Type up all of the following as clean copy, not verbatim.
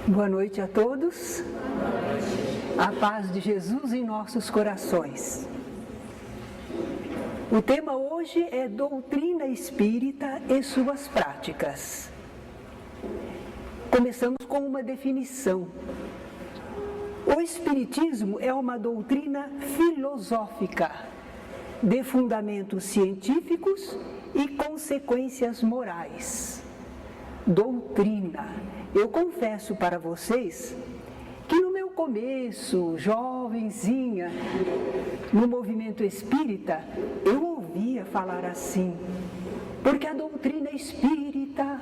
Boa noite a todos. A paz de Jesus em nossos corações. O tema hoje é doutrina espírita e suas práticas. Começamos com uma definição. O espiritismo é uma doutrina filosófica, de fundamentos científicos e consequências morais. Doutrina. Eu confesso para vocês que no meu começo, jovenzinha, no movimento espírita, eu ouvia falar assim, porque a doutrina espírita,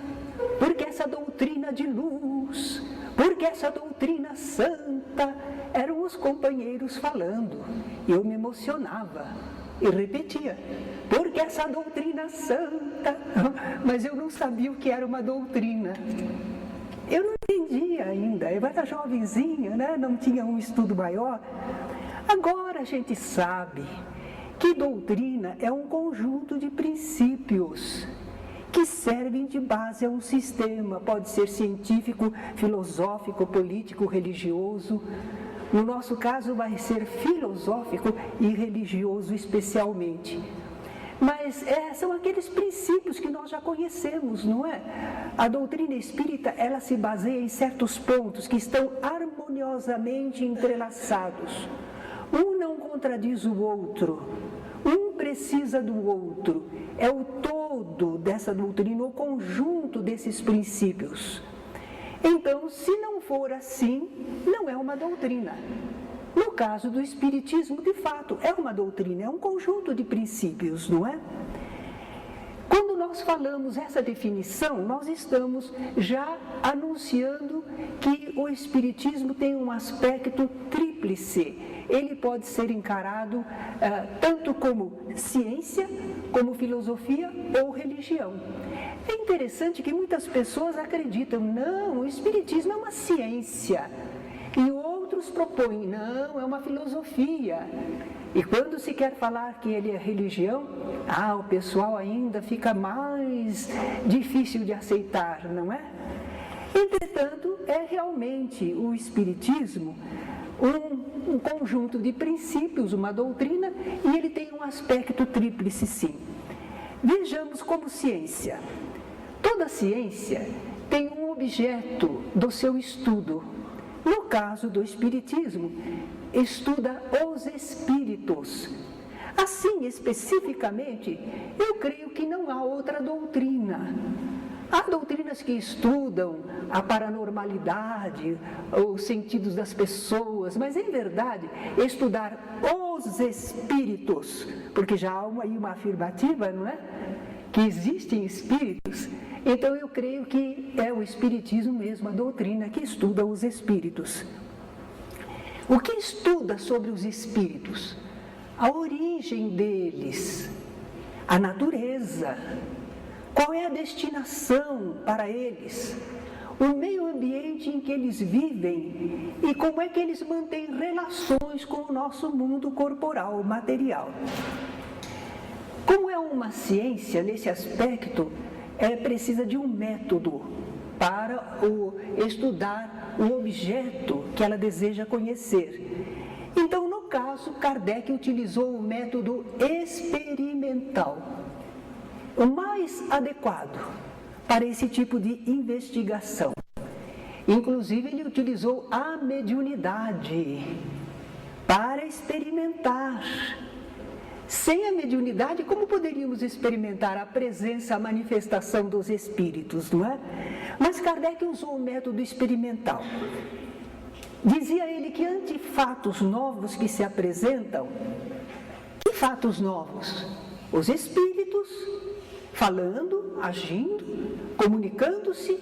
porque essa doutrina de luz, porque essa doutrina santa, eram os companheiros falando, e eu me emocionava e repetia, porque essa doutrina santa, mas eu não sabia o que era uma doutrina. Eu não entendia ainda, eu era jovenzinha, né? Não tinha um estudo maior. Agora a gente sabe que doutrina é um conjunto de princípios que servem de base a um sistema, pode ser científico, filosófico, político, religioso. No nosso caso vai ser filosófico e religioso especialmente. Mas são aqueles princípios que nós já conhecemos, não é? A doutrina espírita, ela se baseia em certos pontos que estão harmoniosamente entrelaçados. Um não contradiz o outro, um precisa do outro. É o todo dessa doutrina, o conjunto desses princípios. Então, se não for assim, não é uma doutrina. No caso do espiritismo, de fato, é uma doutrina, é um conjunto de princípios, não é? Quando nós falamos essa definição, nós estamos já anunciando que o espiritismo tem um aspecto tríplice. Ele pode ser encarado tanto como ciência, como filosofia ou religião. É interessante que muitas pessoas acreditam, não, o espiritismo é uma ciência. E outros propõem, não, é uma filosofia. E quando se quer falar que ele é religião, o pessoal ainda fica mais difícil de aceitar, não é? Entretanto, é realmente o espiritismo um conjunto de princípios, uma doutrina, e ele tem um aspecto tríplice, sim. Vejamos como ciência. Toda ciência tem um objeto do seu estudo. No caso do espiritismo, estuda os espíritos. Assim, especificamente, eu creio que não há outra doutrina. Há doutrinas que estudam a paranormalidade, os sentidos das pessoas, mas, em verdade, estudar os espíritos, porque já há aí uma afirmativa, não é? Que existem espíritos. Então, eu creio que é o espiritismo mesmo, a doutrina que estuda os espíritos. O que estuda sobre os espíritos? A origem deles, a natureza, qual é a destinação para eles, o meio ambiente em que eles vivem e como é que eles mantêm relações com o nosso mundo corporal, material. Como é uma ciência nesse aspecto, precisa de um método para estudar o objeto que ela deseja conhecer. Então, no caso, Kardec utilizou o método experimental, o mais adequado para esse tipo de investigação. Inclusive, ele utilizou a mediunidade para experimentar. Sem a mediunidade, como poderíamos experimentar a presença, a manifestação dos espíritos, não é? Mas Kardec usou o método experimental. Dizia ele que ante fatos novos que se apresentam, que fatos novos? Os espíritos falando, agindo, comunicando-se,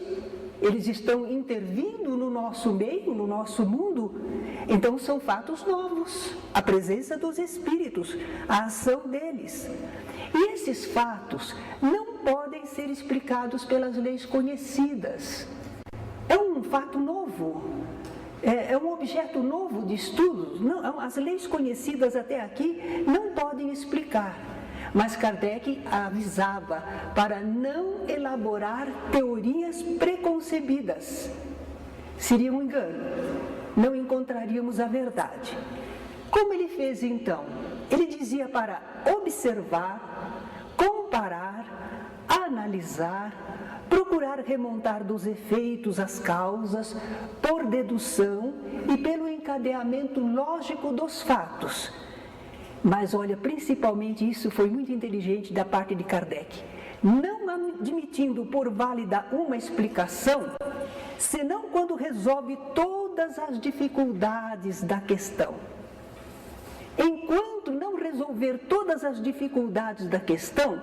eles estão intervindo no nosso meio, no nosso mundo. Então são fatos novos, a presença dos espíritos, a ação deles. E esses fatos não podem ser explicados pelas leis conhecidas. É um fato novo, é um objeto novo de estudos. Não, as leis conhecidas até aqui não podem explicar. Mas Kardec avisava para não elaborar teorias preconcebidas. Seria um engano, não encontraríamos a verdade. Como ele fez então? Ele dizia para observar, comparar, analisar, procurar remontar dos efeitos as causas, por dedução e pelo encadeamento lógico dos fatos. Mas olha, principalmente isso foi muito inteligente da parte de Kardec, não admitindo por válida uma explicação, senão quando resolve todas as dificuldades da questão. Enquanto não resolver todas as dificuldades da questão,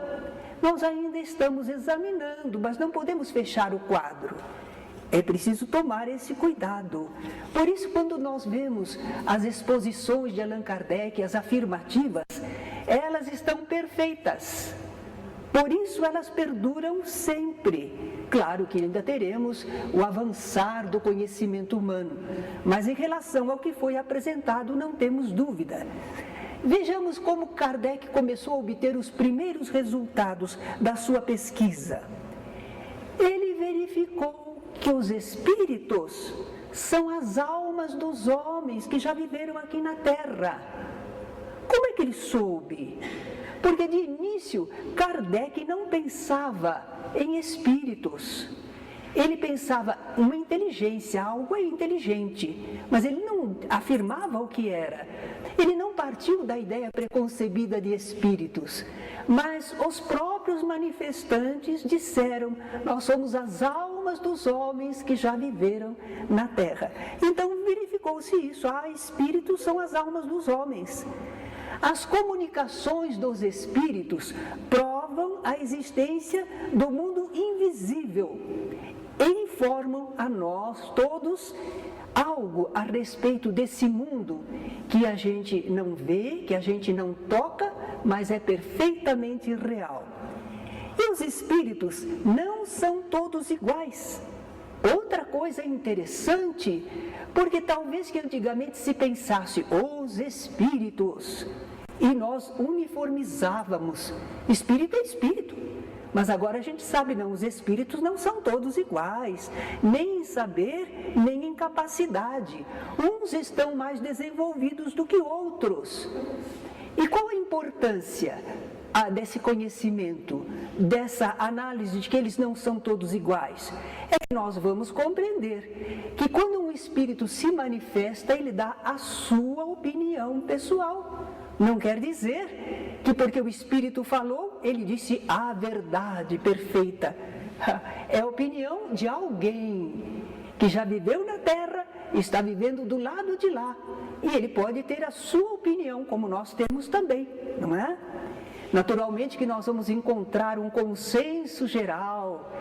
nós ainda estamos examinando, mas não podemos fechar o quadro. É preciso tomar esse cuidado. Por isso, quando nós vemos as exposições de Allan Kardec, as afirmativas, elas estão perfeitas. Por isso, elas perduram sempre. Claro que ainda teremos o avançar do conhecimento humano, mas em relação ao que foi apresentado, não temos dúvida. Vejamos como Kardec começou a obter os primeiros resultados da sua pesquisa. Ele verificou que os espíritos são as almas dos homens que já viveram aqui na Terra. Como é que ele soube? Porque de início Kardec não pensava em espíritos. Ele pensava uma inteligência, algo é inteligente, mas ele não afirmava o que era. Ele não partiu da ideia preconcebida de espíritos, mas os próprios manifestantes disseram: nós somos as almas dos homens que já viveram na Terra. Então verificou-se isso, espíritos são as almas dos homens. As comunicações dos espíritos provam a existência do mundo invisível e informam a nós todos algo a respeito desse mundo que a gente não vê, que a gente não toca, mas é perfeitamente real. E os espíritos não são todos iguais. Outra coisa interessante, porque talvez que antigamente se pensasse os espíritos e nós uniformizávamos, espírito é espírito, mas agora a gente sabe, não, os espíritos não são todos iguais, nem em saber, nem em capacidade, uns estão mais desenvolvidos do que outros. E qual a importância desse conhecimento, dessa análise de que eles não são todos iguais? É que nós vamos compreender que quando um espírito se manifesta, ele dá a sua opinião pessoal. Não quer dizer que porque o espírito falou, ele disse a verdade perfeita. É a opinião de alguém que já viveu na Terra, está vivendo do lado de lá. E ele pode ter a sua opinião, como nós temos também, não é? Naturalmente que nós vamos encontrar um consenso geral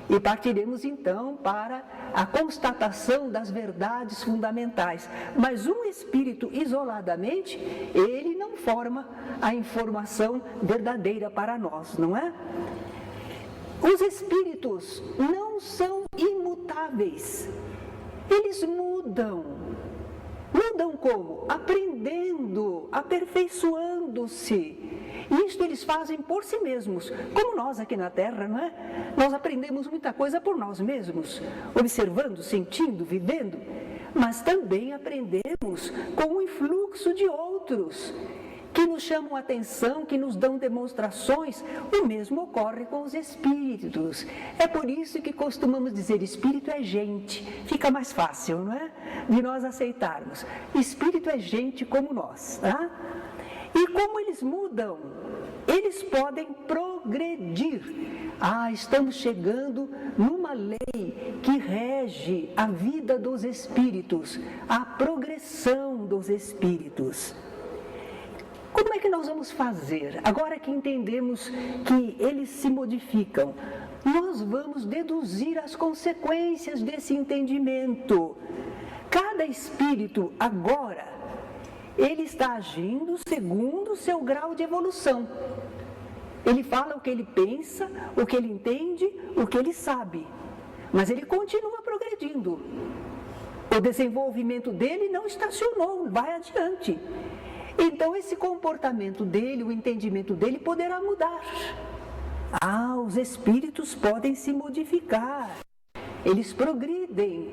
e partiremos então para a constatação das verdades fundamentais. Mas um espírito isoladamente, ele não forma a informação verdadeira para nós, não é? Os espíritos não são imutáveis, eles mudam. Mudam como? Aprendendo, aperfeiçoando-se. Isto eles fazem por si mesmos, como nós aqui na Terra, não é? Nós aprendemos muita coisa por nós mesmos, observando, sentindo, vivendo, mas também aprendemos com o influxo de outros, que nos chamam a atenção, que nos dão demonstrações. O mesmo ocorre com os espíritos. É por isso que costumamos dizer, espírito é gente. Fica mais fácil, não é? De nós aceitarmos. Espírito é gente como nós, tá? E como eles mudam? Eles podem progredir. Estamos chegando numa lei que rege a vida dos espíritos, a progressão dos espíritos. Como é que nós vamos fazer? Agora que entendemos que eles se modificam, nós vamos deduzir as consequências desse entendimento. Cada espírito agora, ele está agindo segundo o seu grau de evolução. Ele fala o que ele pensa, o que ele entende, o que ele sabe. Mas ele continua progredindo. O desenvolvimento dele não estacionou, vai adiante. Então esse comportamento dele, o entendimento dele poderá mudar. Os espíritos podem se modificar. Eles progridem.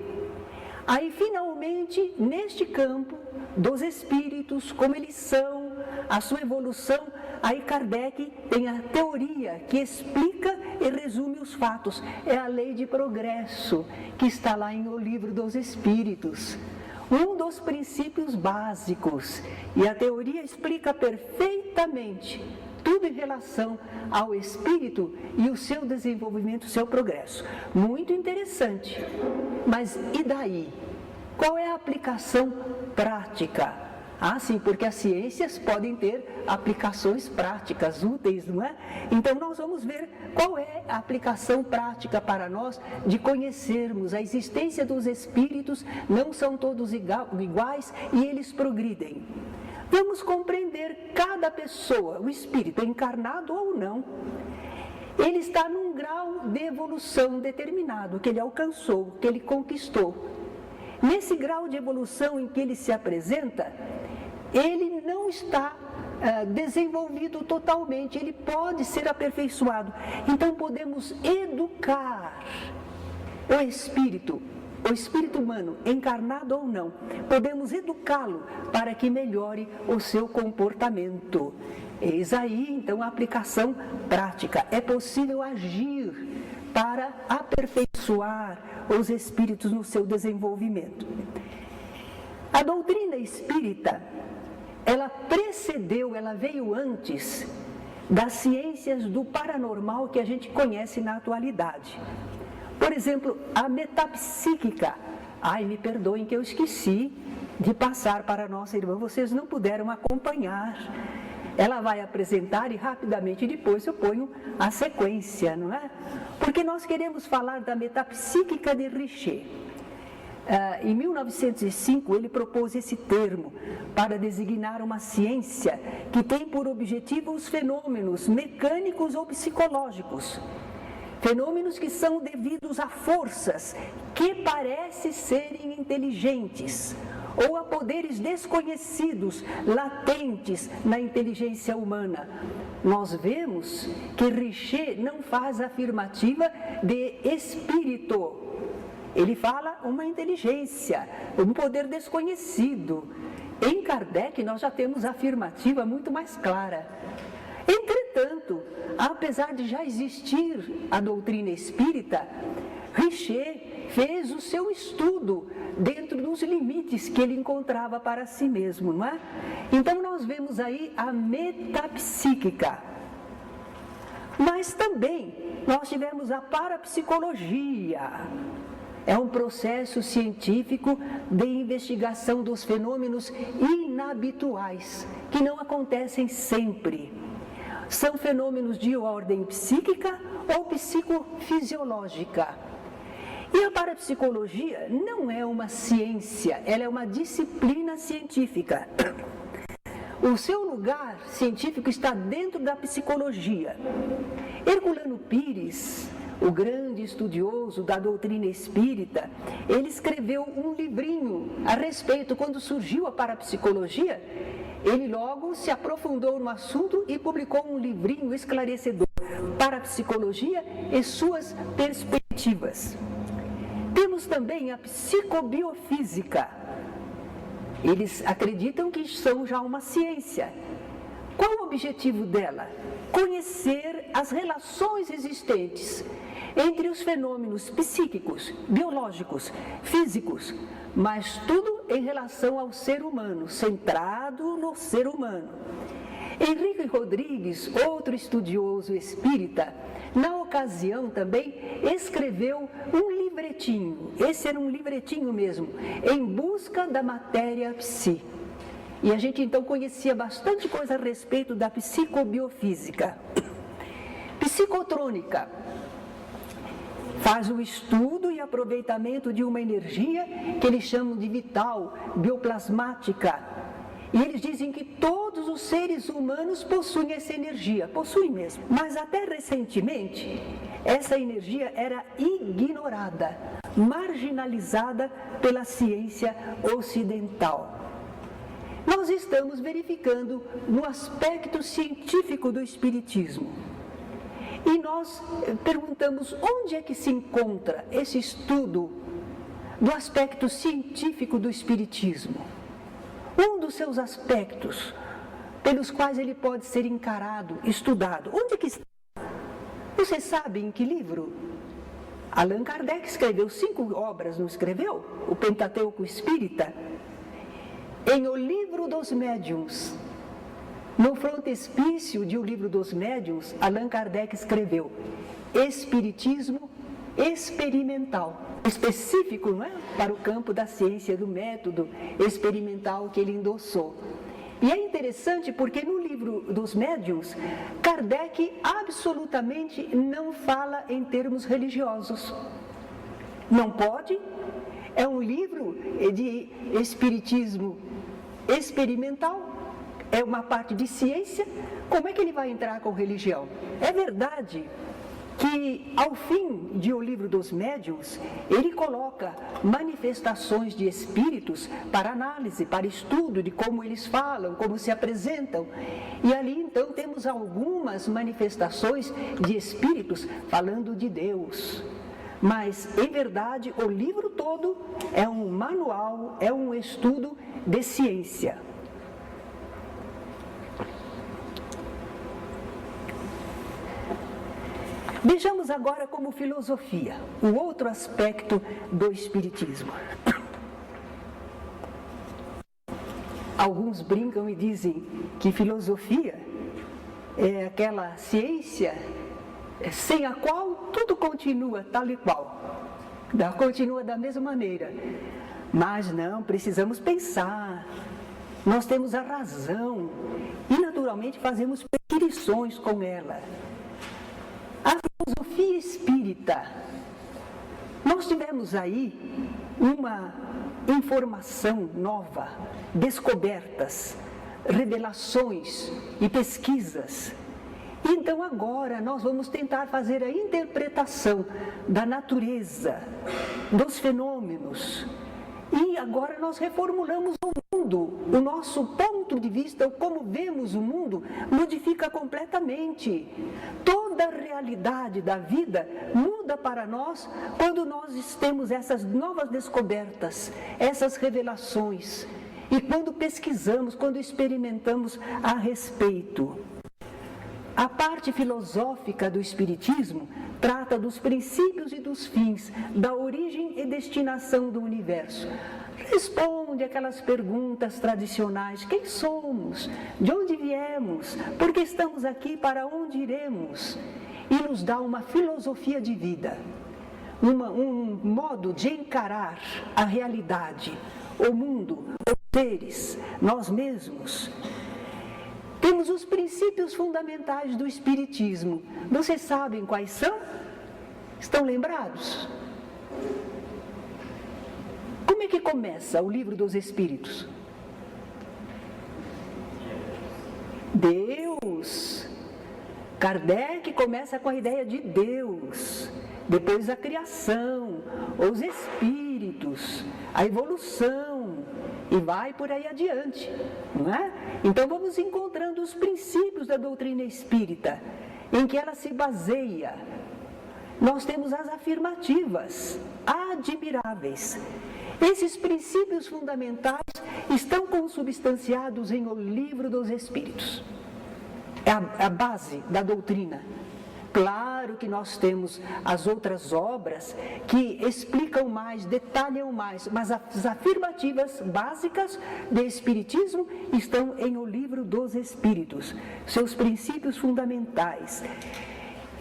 Aí, finalmente, neste campo dos espíritos, como eles são, a sua evolução, aí Kardec tem a teoria que explica e resume os fatos. É a lei de progresso, que está lá em O Livro dos Espíritos. Um dos princípios básicos. E a teoria explica perfeitamente tudo em relação ao espírito e o seu desenvolvimento, o seu progresso. Muito interessante. Mas e daí? Qual é a aplicação prática? Ah, sim, porque as ciências podem ter aplicações práticas, úteis, não é? Então, nós vamos ver qual é a aplicação prática para nós de conhecermos a existência dos espíritos, não são todos iguais e eles progridem. Vamos compreender cada pessoa, o espírito, encarnado ou não. Ele está num grau de evolução determinado, que ele alcançou, que ele conquistou. Nesse grau de evolução em que ele se apresenta, ele não está desenvolvido totalmente, ele pode ser aperfeiçoado. Então podemos educar o espírito humano, encarnado ou não, podemos educá-lo para que melhore o seu comportamento. Eis aí, então, a aplicação prática. É possível agir para aperfeiçoar os espíritos no seu desenvolvimento. A doutrina espírita, ela precedeu, ela veio antes das ciências do paranormal que a gente conhece na atualidade. Por exemplo, a metapsíquica. Ai, me perdoem que eu esqueci de passar para a nossa irmã, vocês não puderam acompanhar. Ela vai apresentar e rapidamente depois eu ponho a sequência, não é? Porque nós queremos falar da metapsíquica de Richer. Em 1905, ele propôs esse termo para designar uma ciência que tem por objetivo os fenômenos mecânicos ou psicológicos. Fenômenos que são devidos a forças que parecem serem inteligentes ou a poderes desconhecidos, latentes na inteligência humana. Nós vemos que Richer não faz a afirmativa de espírito. Ele fala uma inteligência, um poder desconhecido. Em Kardec, nós já temos a afirmativa muito mais clara. Entretanto, apesar de já existir a doutrina espírita, Richer fez o seu estudo dentro dos limites que ele encontrava para si mesmo, não é? Então nós vemos aí a metapsíquica. Mas também nós tivemos a parapsicologia. É um processo científico de investigação dos fenômenos inabituais, que não acontecem sempre. São fenômenos de ordem psíquica ou psicofisiológica. E a parapsicologia não é uma ciência, ela é uma disciplina científica. O seu lugar científico está dentro da psicologia. Herculano Pires, o grande estudioso da doutrina espírita, ele escreveu um livrinho a respeito. Quando surgiu a parapsicologia, ele logo se aprofundou no assunto e publicou um livrinho esclarecedor, Parapsicologia e suas perspectivas. Temos também a psicobiofísica. Eles acreditam que são já uma ciência. Qual o objetivo dela? Conhecer as relações existentes entre os fenômenos psíquicos, biológicos, físicos, mas tudo em relação ao ser humano, centrado no ser humano. Henrique Rodrigues, outro estudioso espírita, na ocasião também escreveu um livretinho, esse era um livretinho mesmo, Em Busca da Matéria Psi. E a gente então conhecia bastante coisa a respeito da psicobiofísica. Psicotrônica faz o estudo e aproveitamento de uma energia que eles chamam de vital, bioplasmática. E eles dizem que todos os seres humanos possuem essa energia, possuem mesmo. Mas até recentemente, essa energia era ignorada, marginalizada pela ciência ocidental. Nós estamos verificando no aspecto científico do espiritismo. E nós perguntamos onde é que se encontra esse estudo do aspecto científico do Espiritismo. Um dos seus aspectos pelos quais ele pode ser encarado, estudado. Onde que está? Você sabe em que livro? Allan Kardec escreveu 5 obras, não escreveu? O Pentateuco Espírita. Em O Livro dos Médiuns, no frontispício de O Livro dos Médiuns, Allan Kardec escreveu Espiritismo experimental, específico, não é? Para o campo da ciência, do método experimental que ele endossou. E é interessante porque no Livro dos Médiuns, Kardec absolutamente não fala em termos religiosos. Não pode. É um livro de espiritismo experimental, é uma parte de ciência. Como é que ele vai entrar com religião? É verdade que ao fim de O Livro dos Médiuns, ele coloca manifestações de espíritos para análise, para estudo de como eles falam, como se apresentam. E ali então temos algumas manifestações de espíritos falando de Deus. Mas, em verdade, o livro todo é um manual, é um estudo de ciência. Vejamos agora como filosofia, o outro aspecto do Espiritismo. Alguns brincam e dizem que filosofia é aquela ciência sem a qual tudo continua tal e qual, continua da mesma maneira. Mas não, precisamos pensar, nós temos a razão e naturalmente fazemos prescrições com ela. A filosofia espírita, nós tivemos aí uma informação nova, descobertas, revelações e pesquisas. Então agora nós vamos tentar fazer a interpretação da natureza, dos fenômenos. E agora nós reformulamos o mundo. O nosso ponto de vista, como vemos o mundo, modifica completamente. Toda a realidade da vida muda para nós quando nós temos essas novas descobertas, essas revelações. E quando pesquisamos, quando experimentamos a respeito. A parte filosófica do Espiritismo trata dos princípios e dos fins, da origem e destinação do universo. Responde aquelas perguntas tradicionais: quem somos? De onde viemos? Por que estamos aqui? Para onde iremos? E nos dá uma filosofia de vida, um modo de encarar a realidade, o mundo, os seres, nós mesmos. Temos os princípios fundamentais do Espiritismo. Vocês sabem quais são? Estão lembrados? Como é que começa o Livro dos Espíritos? Deus. Kardec começa com a ideia de Deus, depois a criação, os espíritos, a evolução, e vai por aí adiante, não é? Então vamos encontrando os princípios da doutrina espírita, em que ela se baseia. Nós temos as afirmativas, admiráveis. Esses princípios fundamentais estão consubstanciados em O Livro dos Espíritos. É a base da doutrina. Claro que nós temos as outras obras que explicam mais, detalham mais, mas as afirmativas básicas do Espiritismo estão em O Livro dos Espíritos, seus princípios fundamentais.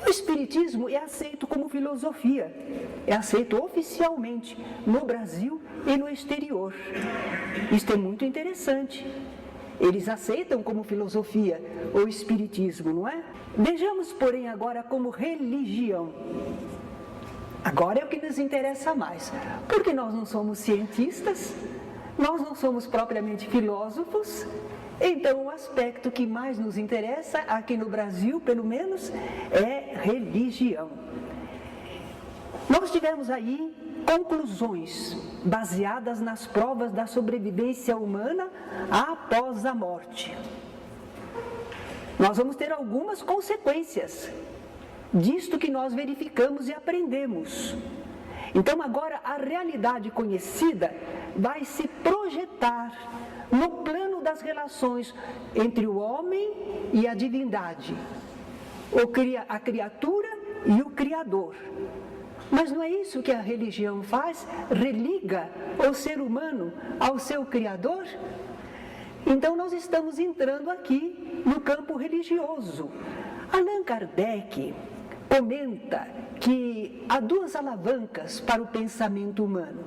O Espiritismo é aceito como filosofia, é aceito oficialmente no Brasil e no exterior. Isto é muito interessante. Eles aceitam como filosofia o Espiritismo, não é? Vejamos, porém, agora como religião. Agora é o que nos interessa mais, porque nós não somos cientistas, nós não somos propriamente filósofos, então o aspecto que mais nos interessa, aqui no Brasil, pelo menos, é religião. Nós tivemos aí conclusões baseadas nas provas da sobrevivência humana após a morte. Nós vamos ter algumas consequências disto que nós verificamos e aprendemos. Então agora a realidade conhecida vai se projetar no plano das relações entre o homem e a divindade, a criatura e o Criador. Mas não é isso que a religião faz? Religa o ser humano ao seu Criador? Então nós estamos entrando aqui no campo religioso. Allan Kardec comenta que há duas alavancas para o pensamento humano.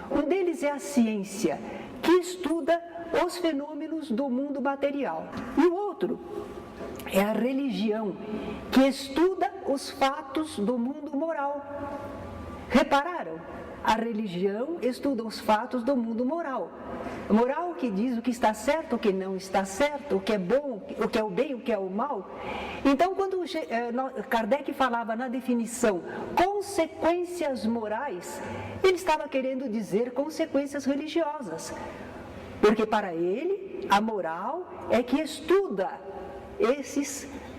Um deles é a ciência, que estuda os fenômenos do mundo material. E o outro é a religião, que estuda os fatos do mundo moral. Repararam? A religião estuda os fatos do mundo moral. Moral que diz o que está certo, o que não está certo, o que é bom, o que é o bem, o que é o mal. Então, quando Kardec falava na definição consequências morais, ele estava querendo dizer consequências religiosas. Porque para ele, a moral é que estuda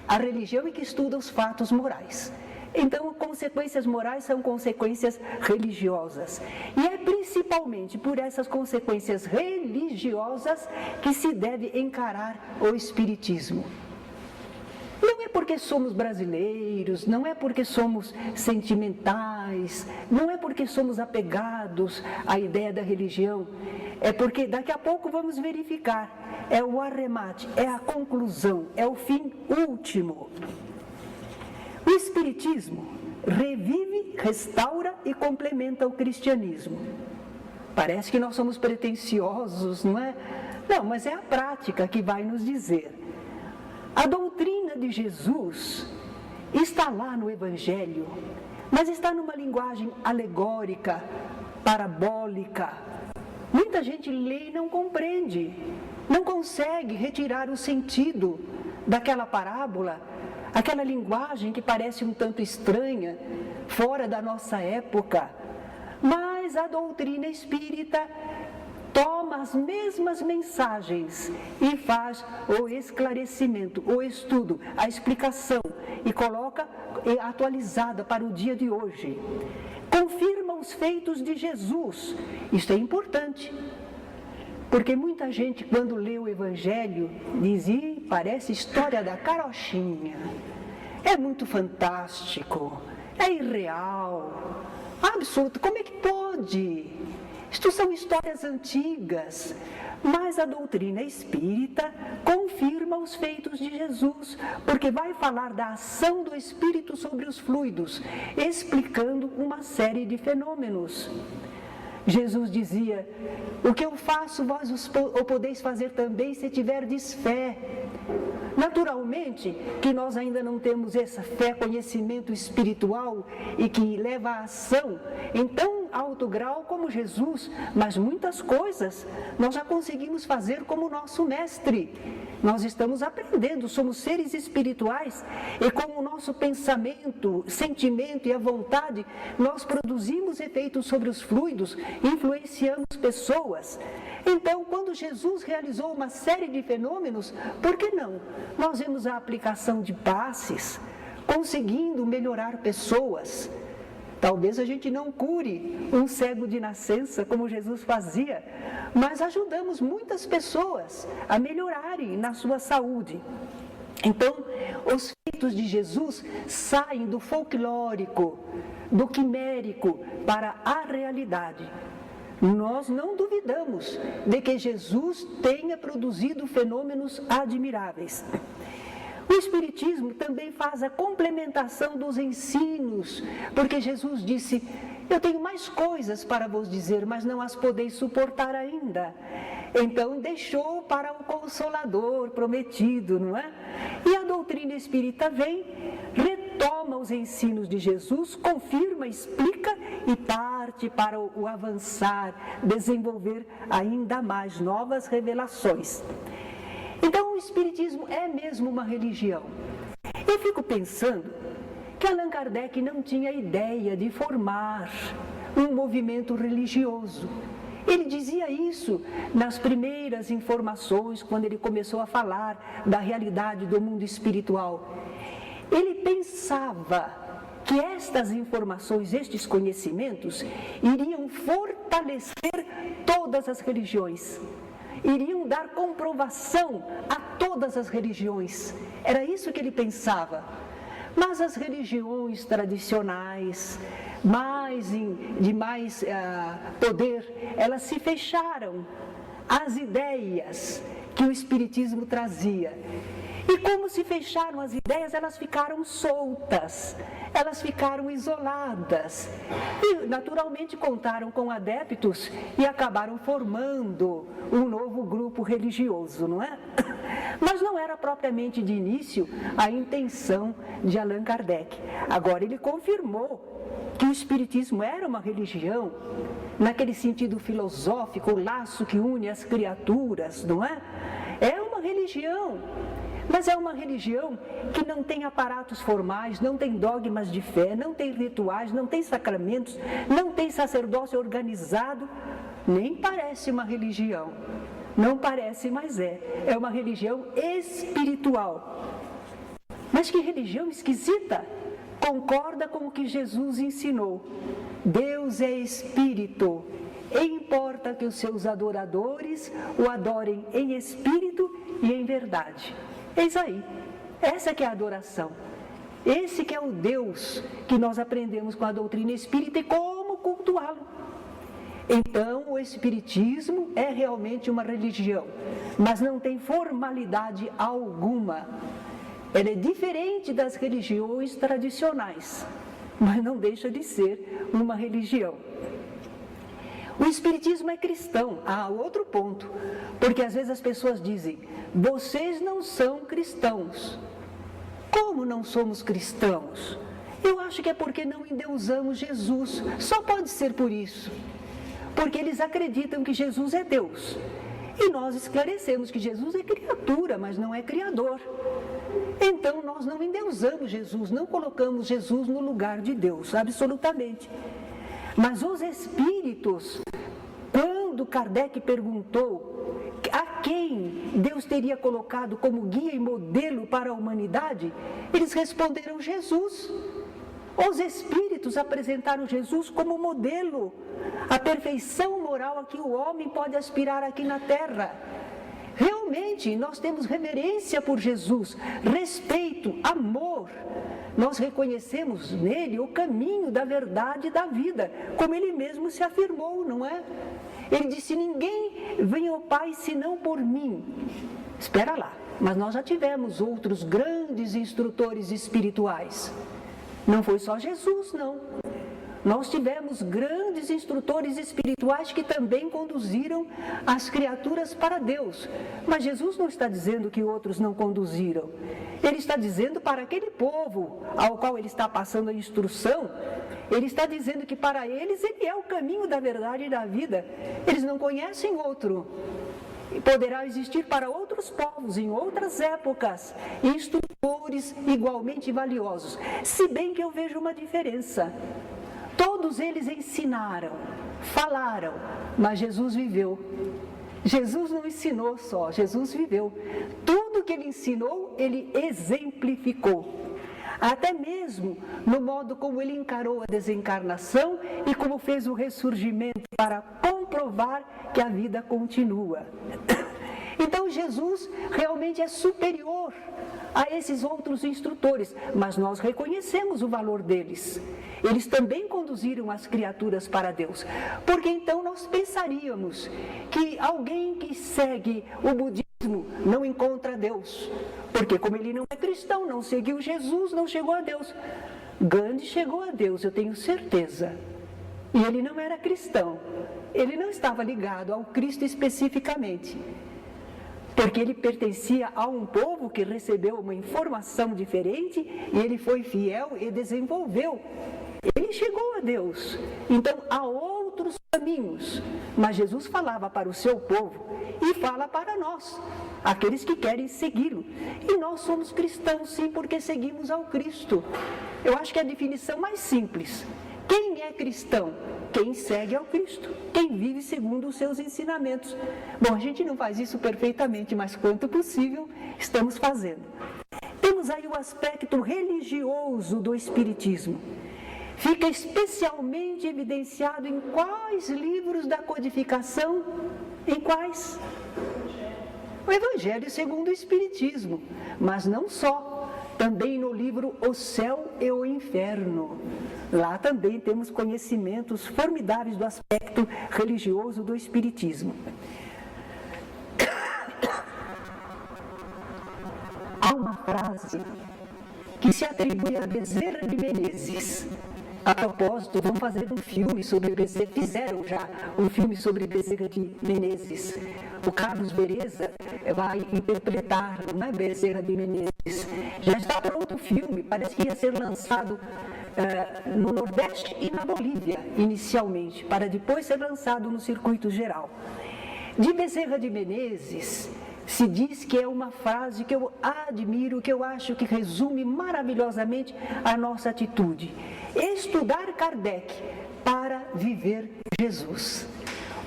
a religião é que estuda os fatos morais. Então, consequências morais são consequências religiosas. E é principalmente por essas consequências religiosas que se deve encarar o Espiritismo. Não é porque somos brasileiros, não é porque somos sentimentais, não é porque somos apegados à ideia da religião, é porque daqui a pouco vamos verificar, é o arremate, é a conclusão, é o fim último. O Espiritismo revive, restaura e complementa o cristianismo. Parece que nós somos pretensiosos, não é? Não, mas é a prática que vai nos dizer. A doutrina de Jesus está lá no Evangelho, mas está numa linguagem alegórica, parabólica. Muita gente lê e não compreende, não consegue retirar o sentido daquela parábola, aquela linguagem que parece um tanto estranha, fora da nossa época. Mas a doutrina espírita toma as mesmas mensagens e faz o esclarecimento, o estudo, a explicação e coloca atualizada para o dia de hoje. Confirma os feitos de Jesus. Isso é importante, porque muita gente, quando lê o Evangelho, diz: parece história da carochinha, é muito fantástico, é irreal, absurdo, como é que pode? Isto são histórias antigas, mas a doutrina espírita confirma os feitos de Jesus, porque vai falar da ação do Espírito sobre os fluidos, explicando uma série de fenômenos. Jesus dizia: o que eu faço, vós o podeis fazer também se tiverdes fé. Naturalmente que nós ainda não temos essa fé, conhecimento espiritual e que leva à ação em tão alto grau como Jesus, mas muitas coisas nós já conseguimos fazer como nosso mestre. Nós estamos aprendendo, somos seres espirituais e com o nosso pensamento, sentimento e a vontade, nós produzimos efeitos sobre os fluidos, influenciamos pessoas. Então, quando Jesus realizou uma série de fenômenos, por que não? Nós vemos a aplicação de passes, conseguindo melhorar pessoas. Talvez a gente não cure um cego de nascença, como Jesus fazia, mas ajudamos muitas pessoas a melhorarem na sua saúde. Então, os feitos de Jesus saem do folclórico, do quimérico, para a realidade. Nós não duvidamos de que Jesus tenha produzido fenômenos admiráveis. O Espiritismo também faz a complementação dos ensinos, porque Jesus disse: eu tenho mais coisas para vos dizer, mas não as podeis suportar ainda. Então deixou para o Consolador prometido, não é? E a doutrina espírita vem, retoma os ensinos de Jesus, confirma, explica e parte para o avançar, desenvolver ainda mais novas revelações. Então o Espiritismo é mesmo uma religião. Eu fico pensando que Allan Kardec não tinha ideia de formar um movimento religioso. Ele dizia isso nas primeiras informações, quando ele começou a falar da realidade do mundo espiritual. Ele pensava que estas informações, estes conhecimentos, iriam fortalecer todas as religiões, iriam dar comprovação a todas as religiões. Era isso que ele pensava. Mas as religiões tradicionais, de mais poder, elas se fecharam às ideias que o Espiritismo trazia. E como se fecharam as ideias, elas ficaram soltas, elas ficaram isoladas. E, naturalmente, contaram com adeptos e acabaram formando um novo grupo religioso, não é? Mas não era propriamente de início a intenção de Allan Kardec. Agora, ele confirmou que o Espiritismo era uma religião, naquele sentido filosófico, o laço que une as criaturas, não é? É uma religião. Mas é uma religião que não tem aparatos formais, não tem dogmas de fé, não tem rituais, não tem sacramentos, não tem sacerdócio organizado, nem parece uma religião. Não parece, mas é. É uma religião espiritual. Mas que religião esquisita! Concorda com o que Jesus ensinou. Deus é espírito. E importa que os seus adoradores o adorem em espírito e em verdade. Eis aí, essa que é a adoração. Esse que é o Deus que nós aprendemos com a doutrina espírita e como cultuá-lo. Então, o Espiritismo é realmente uma religião, mas não tem formalidade alguma. Ela é diferente das religiões tradicionais, mas não deixa de ser uma religião. O Espiritismo é cristão. Há outro ponto, porque às vezes as pessoas dizem, vocês não são cristãos. Como não somos cristãos? Eu acho que é porque não endeusamos Jesus. Só pode ser por isso. Porque eles acreditam que Jesus é Deus. E nós esclarecemos que Jesus é criatura, mas não é criador. Então nós não endeusamos Jesus, não colocamos Jesus no lugar de Deus, absolutamente. Mas os espíritos, quando Kardec perguntou a quem Deus teria colocado como guia e modelo para a humanidade, eles responderam Jesus. Os espíritos apresentaram Jesus como modelo, a perfeição moral a que o homem pode aspirar aqui na Terra. Realmente, nós temos reverência por Jesus, respeito, amor. Nós reconhecemos nele o caminho da verdade e da vida, como ele mesmo se afirmou, não é? Ele disse, ninguém vem ao Pai senão por mim. Espera lá, mas nós já tivemos outros grandes instrutores espirituais. Não foi só Jesus, não. Nós tivemos grandes instrutores espirituais que também conduziram as criaturas para Deus. Mas Jesus não está dizendo que outros não conduziram. Ele está dizendo para aquele povo ao qual ele está passando a instrução, ele está dizendo que para eles ele é o caminho da verdade e da vida. Eles não conhecem outro. E poderá existir para outros povos, em outras épocas, instrutores igualmente valiosos. Se bem que eu vejo uma diferença. Todos eles ensinaram, falaram, mas Jesus viveu. Jesus não ensinou só, Jesus viveu. Tudo que ele ensinou, ele exemplificou. Até mesmo no modo como ele encarou a desencarnação e como fez o ressurgimento para comprovar que a vida continua. Então Jesus realmente é superior a esses outros instrutores, mas nós reconhecemos o valor deles. Eles também conduziram as criaturas para Deus, porque então nós pensaríamos que alguém que segue o budismo não encontra Deus, porque como ele não é cristão, não seguiu Jesus, não chegou a Deus. Gandhi chegou a Deus, eu tenho certeza, e ele não era cristão, ele não estava ligado ao Cristo especificamente, porque ele pertencia a um povo que recebeu uma informação diferente e ele foi fiel e desenvolveu. Ele chegou a Deus. Então há outros caminhos, mas Jesus falava para o seu povo e fala para nós, aqueles que querem segui-lo. E nós somos cristãos sim, porque seguimos ao Cristo. Eu acho que é a definição mais simples. Quem é cristão? Quem segue ao Cristo, quem vive segundo os seus ensinamentos. Bom, a gente não faz isso perfeitamente, mas quanto possível estamos fazendo. Temos temos aí o aspecto religioso do Espiritismo. Fica especialmente evidenciado em quais livros da codificação? Em quais? O Evangelho segundo o Espiritismo, mas não só, também no livro O Céu e o Inferno. Lá também temos conhecimentos formidáveis do aspecto religioso do Espiritismo. Há uma frase que se atribui a Bezerra de Menezes. A propósito, vamos fazer um filme sobre Bezerra, fizeram já um filme sobre Bezerra de Menezes. O Carlos Bereza vai interpretar, não é, Bezerra de Menezes. Já está pronto o filme, parece que ia ser lançado no Nordeste e na Bolívia, inicialmente, para depois ser lançado no circuito geral. De Bezerra de Menezes, se diz que é uma frase que eu admiro, que eu acho que resume maravilhosamente a nossa atitude. Estudar Kardec para viver Jesus.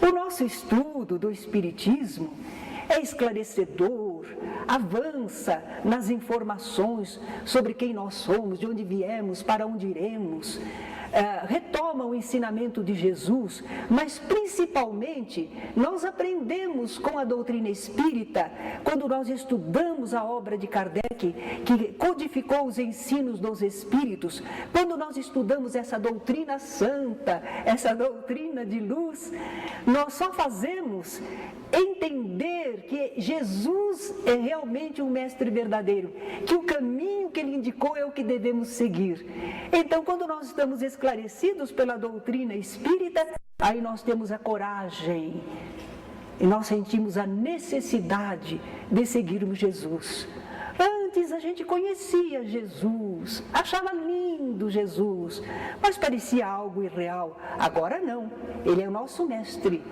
O nosso estudo do Espiritismo é esclarecedor, avança nas informações sobre quem nós somos, de onde viemos, para onde iremos, retoma o ensinamento de Jesus, mas principalmente nós aprendemos com a doutrina espírita, quando nós estudamos a obra de Kardec, que codificou os ensinos dos espíritos, quando nós estudamos essa doutrina santa, essa doutrina de luz, nós só fazemos entender que Jesus é realmente um mestre verdadeiro, que o caminho que ele indicou é o que devemos seguir. Então, quando nós estamos esclarecidos pela doutrina espírita, aí nós temos a coragem e nós sentimos a necessidade de seguirmos Jesus. Antes a gente conhecia Jesus, achava lindo Jesus, mas parecia algo irreal. Agora não, ele é o nosso mestre.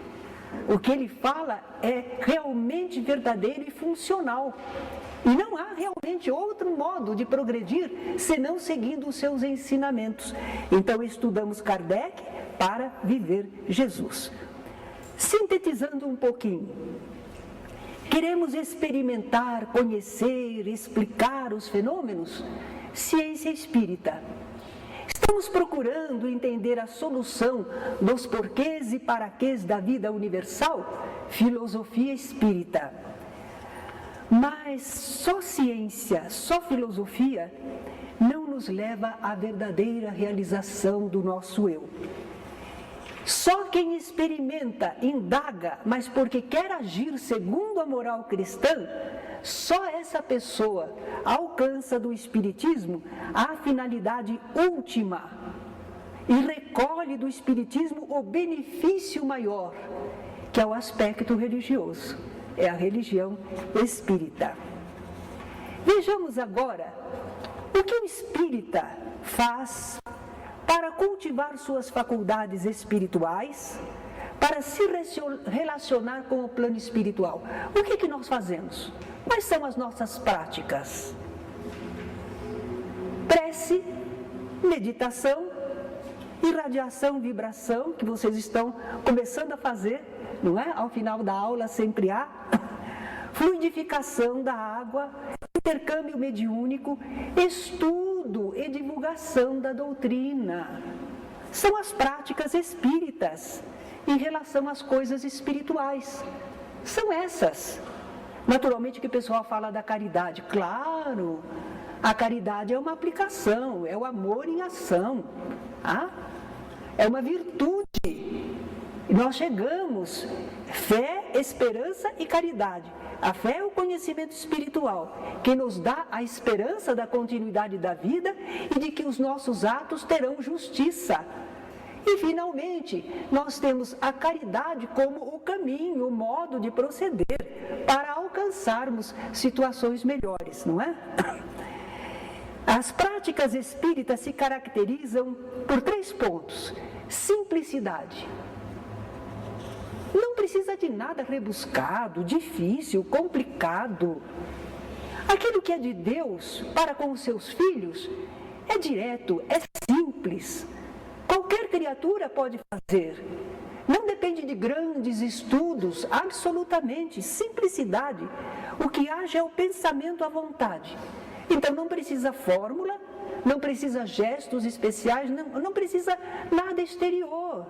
O que ele fala é realmente verdadeiro e funcional. E não há realmente outro modo de progredir senão seguindo os seus ensinamentos. Então estudamos Kardec para viver Jesus. Sintetizando um pouquinho, queremos experimentar, conhecer, explicar os fenômenos? Ciência espírita. Estamos procurando entender a solução dos porquês e paraquês da vida universal? Filosofia espírita. Mas só ciência, só filosofia não nos leva à verdadeira realização do nosso eu. Só quem experimenta, indaga, mas porque quer agir segundo a moral cristã, só essa pessoa alcança do Espiritismo a finalidade última e recolhe do Espiritismo o benefício maior, que é o aspecto religioso, é a religião espírita. Vejamos agora o que o espírita faz para cultivar suas faculdades espirituais, para se relacionar com o plano espiritual. O que nós fazemos? Quais são as nossas práticas? Prece, meditação, irradiação, vibração, que vocês estão começando a fazer, não é? Ao final da aula sempre há. Fluidificação da água, intercâmbio mediúnico, estudo e divulgação da doutrina. São as práticas espíritas em relação às coisas espirituais. São essas. Naturalmente que o pessoal fala da caridade. Claro, a caridade é uma aplicação, é o amor em ação. É uma virtude. E nós chegamos, fé, esperança e caridade. A fé é o conhecimento espiritual, que nos dá a esperança da continuidade da vida e de que os nossos atos terão justiça. E, finalmente, nós temos a caridade como o caminho, o modo de proceder para alcançarmos situações melhores, não é? As práticas espíritas se caracterizam por 3 pontos. Simplicidade. Não precisa de nada rebuscado, difícil, complicado. Aquilo que é de Deus para com os seus filhos é direto, é simples. Qualquer criatura pode fazer. Não depende de grandes estudos, absolutamente. Simplicidade. O que age é o pensamento à vontade. Então não precisa fórmula, não precisa gestos especiais, não precisa nada exterior.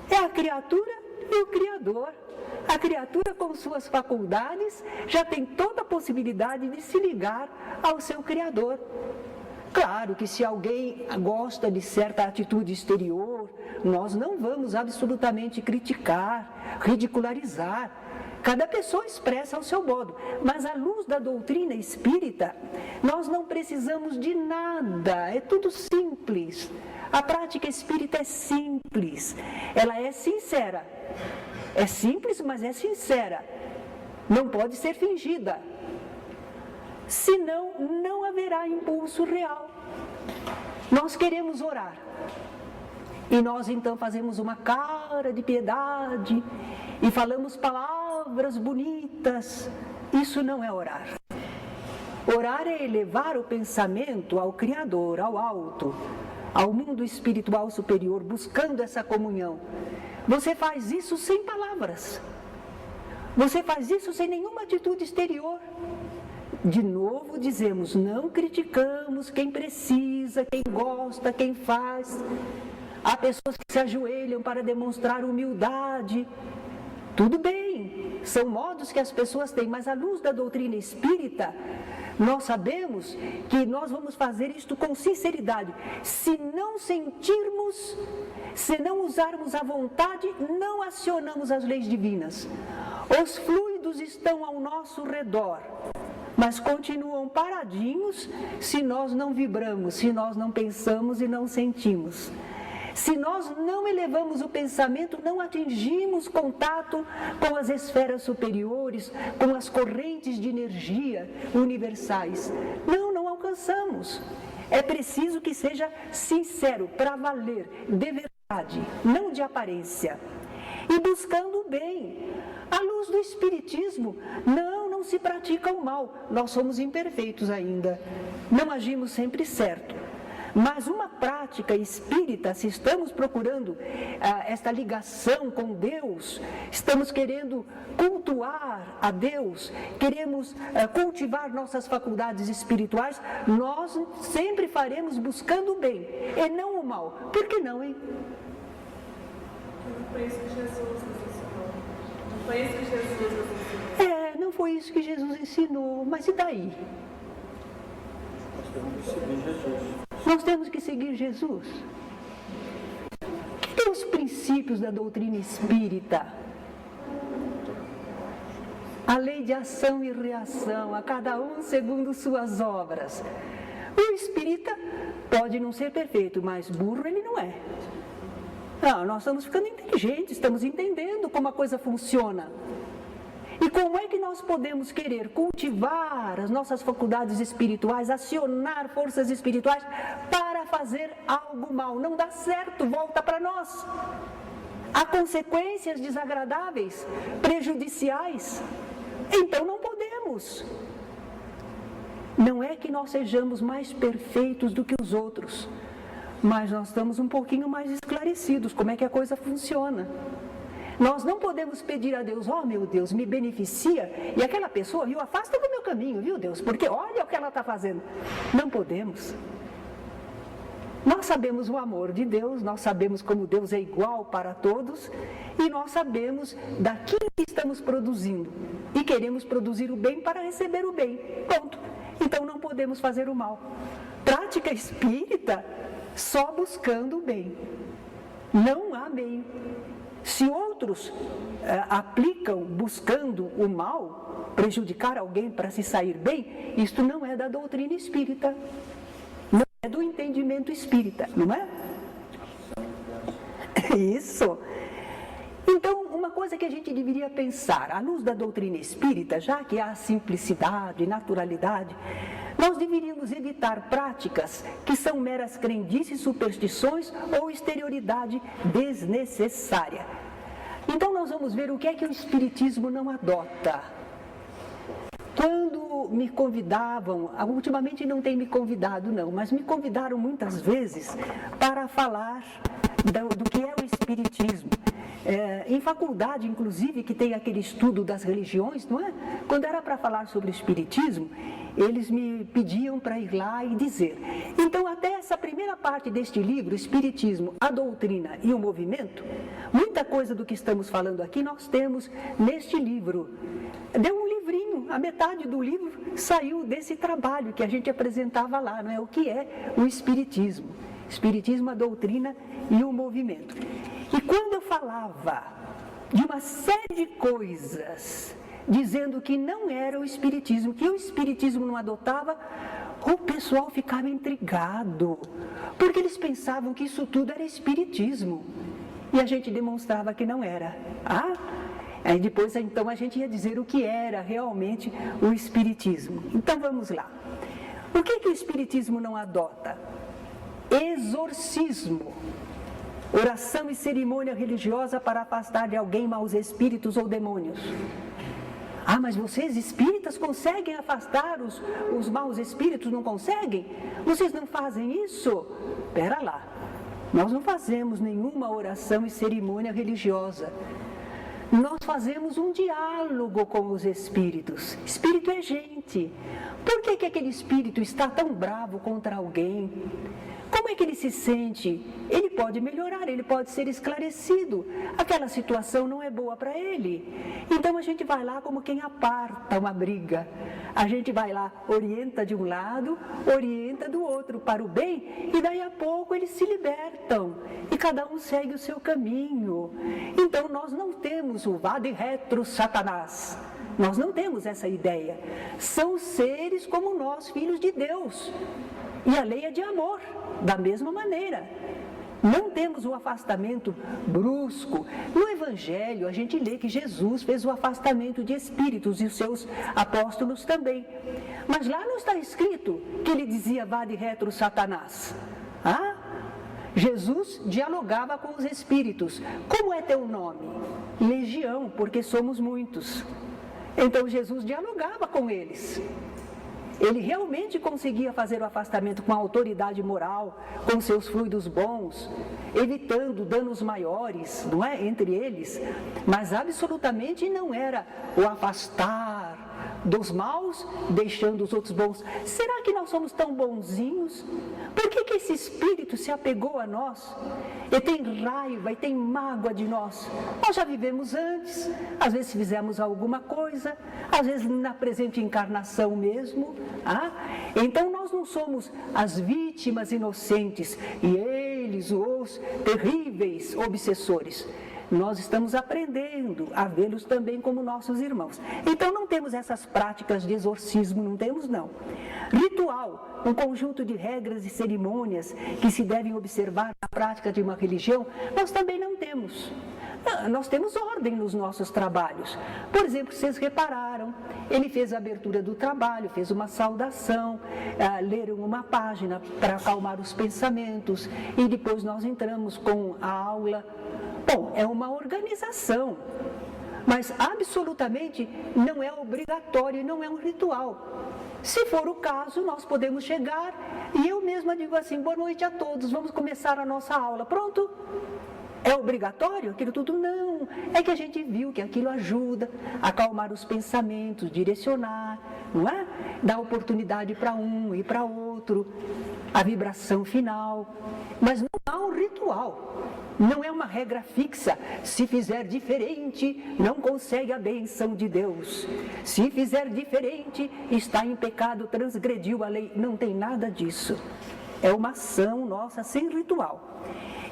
É a criatura e o Criador. A criatura, com suas faculdades, já tem toda a possibilidade de se ligar ao seu Criador. Claro que se alguém gosta de certa atitude exterior, nós não vamos absolutamente criticar, ridicularizar. Cada pessoa expressa ao seu modo, mas à luz da doutrina espírita, nós não precisamos de nada, é tudo simples. A prática espírita é simples, ela é sincera. É simples, mas é sincera. Não pode ser fingida. Senão, não haverá impulso real. Nós queremos orar. E nós então fazemos uma cara de piedade e falamos palavras bonitas. Isso não é orar. Orar é elevar o pensamento ao Criador, ao alto, ao mundo espiritual superior, buscando essa comunhão. Você faz isso sem palavras. Você faz isso sem nenhuma atitude exterior. De novo dizemos, não criticamos quem precisa, quem gosta, quem faz. Há pessoas que se ajoelham para demonstrar humildade. Tudo bem, são modos que as pessoas têm, mas à luz da doutrina espírita, nós sabemos que nós vamos fazer isto com sinceridade. Se não sentirmos, se não usarmos a vontade, não acionamos as leis divinas. Os fluidos estão ao nosso redor, mas continuam paradinhos se nós não vibramos, se nós não pensamos e não sentimos. Se nós não elevamos o pensamento, não atingimos contato com as esferas superiores, com as correntes de energia universais. Não alcançamos. É preciso que seja sincero, para valer, de verdade, não de aparência. E buscando o bem. À luz do Espiritismo, não se pratica o mal. Nós somos imperfeitos ainda. Não agimos sempre certo. Mas uma prática espírita, se estamos procurando esta ligação com Deus, estamos querendo cultuar a Deus, queremos cultivar nossas faculdades espirituais, nós sempre faremos buscando o bem e não o mal. Por que não, hein? Não foi isso que Jesus nos ensinou. Não foi isso que Jesus nos ensinou. Não foi isso que Jesus ensinou, mas e daí? Nós temos que seguir Jesus. Que tem os princípios da doutrina espírita? A lei de ação e reação, a cada um segundo suas obras. O espírita pode não ser perfeito, mas burro ele não é. Nós estamos ficando inteligentes, estamos entendendo como a coisa funciona. E como é que nós podemos querer cultivar as nossas faculdades espirituais, acionar forças espirituais para fazer algo mal? Não dá certo, volta para nós. Há consequências desagradáveis, prejudiciais. Então não podemos. Não é que nós sejamos mais perfeitos do que os outros, mas nós estamos um pouquinho mais esclarecidos como é que a coisa funciona. Nós não podemos pedir a Deus, meu Deus, me beneficia, e aquela pessoa, afasta do meu caminho, Deus, porque olha o que ela está fazendo. Não podemos. Nós sabemos o amor de Deus, nós sabemos como Deus é igual para todos, e nós sabemos daquilo que estamos produzindo, e queremos produzir o bem para receber o bem, ponto. Então não podemos fazer o mal. Prática espírita, só buscando o bem. Não há meio. Se outros aplicam buscando o mal, prejudicar alguém para se sair bem, isto não é da doutrina espírita, não é do entendimento espírita, não é? Isso. Então, uma coisa que a gente deveria pensar, à luz da doutrina espírita, já que há simplicidade, naturalidade, nós deveríamos evitar práticas que são meras crendices, superstições ou exterioridade desnecessária. Então nós vamos ver o que é que o Espiritismo não adota. Quando me convidavam, ultimamente não tem me convidado não, mas me convidaram muitas vezes para falar do que é o Espiritismo. espiritismo. Em faculdade, inclusive, que tem aquele estudo das religiões, não é? Quando era para falar sobre o espiritismo, eles me pediam para ir lá e dizer. Então, até essa primeira parte deste livro, Espiritismo, a Doutrina e o Movimento, muita coisa do que estamos falando aqui nós temos neste livro. Deu um livrinho, a metade do livro saiu desse trabalho que a gente apresentava lá, não é? O que é o Espiritismo? Espiritismo, a Doutrina e o Movimento. E quando eu falava de uma série de coisas, dizendo que não era o Espiritismo, que o Espiritismo não adotava, o pessoal ficava intrigado, porque eles pensavam que isso tudo era Espiritismo. E a gente demonstrava que não era. Aí depois, então, a gente ia dizer o que era realmente o Espiritismo. Então, vamos lá. O que o Espiritismo não adota? Exorcismo. Oração e cerimônia religiosa para afastar de alguém maus espíritos ou demônios. Mas vocês espíritas conseguem afastar os maus espíritos, não conseguem? Vocês não fazem isso? Espera lá, nós não fazemos nenhuma oração e cerimônia religiosa. Nós fazemos um diálogo com os espíritos. Espírito é gente. Por que aquele espírito está tão bravo contra alguém? Como é que ele se sente? Ele pode melhorar, ele pode ser esclarecido. Aquela situação não é boa para ele. Então a gente vai lá como quem aparta uma briga. A gente vai lá, orienta de um lado, orienta do outro para o bem, e daí a pouco eles se libertam. E cada um segue o seu caminho. Então nós não temos o vade retro Satanás. Nós não temos essa ideia. São seres como nós, filhos de Deus. E a lei é de amor, da mesma maneira. Não temos o afastamento brusco. No Evangelho, a gente lê que Jesus fez o afastamento de espíritos e os seus apóstolos também. Mas lá não está escrito que ele dizia vade retro Satanás. Jesus dialogava com os espíritos. Como é teu nome? Legião, porque somos muitos. Então Jesus dialogava com eles. Ele realmente conseguia fazer o afastamento com a autoridade moral, com seus fluidos bons, evitando danos maiores, não é, entre eles, mas absolutamente não era o afastar dos maus, deixando os outros bons. Será que nós somos tão bonzinhos? Por que esse espírito se apegou a nós? E tem raiva e tem mágoa de nós? Nós já vivemos antes, às vezes fizemos alguma coisa, às vezes na presente encarnação mesmo. Então nós não somos as vítimas inocentes e eles os terríveis obsessores. Nós estamos aprendendo a vê-los também como nossos irmãos. Então não temos essas práticas de exorcismo, não temos não. Ritual, um conjunto de regras e cerimônias que se devem observar na prática de uma religião, nós também não temos. Nós temos ordem nos nossos trabalhos. Por exemplo, vocês repararam, ele fez a abertura do trabalho, fez uma saudação, leram uma página para acalmar os pensamentos e depois nós entramos com a aula. Bom, é uma organização, mas absolutamente não é obrigatório e não é um ritual. Se for o caso, nós podemos chegar e eu mesma digo assim, boa noite a todos, vamos começar a nossa aula. Pronto? É obrigatório aquilo tudo? Não. É que a gente viu que aquilo ajuda a acalmar os pensamentos, direcionar, não é? Dar oportunidade para um e para outro, a vibração final. Mas não há um ritual, não é uma regra fixa. Se fizer diferente, não consegue a bênção de Deus. Se fizer diferente, está em pecado, transgrediu a lei. Não tem nada disso. É uma ação nossa sem ritual.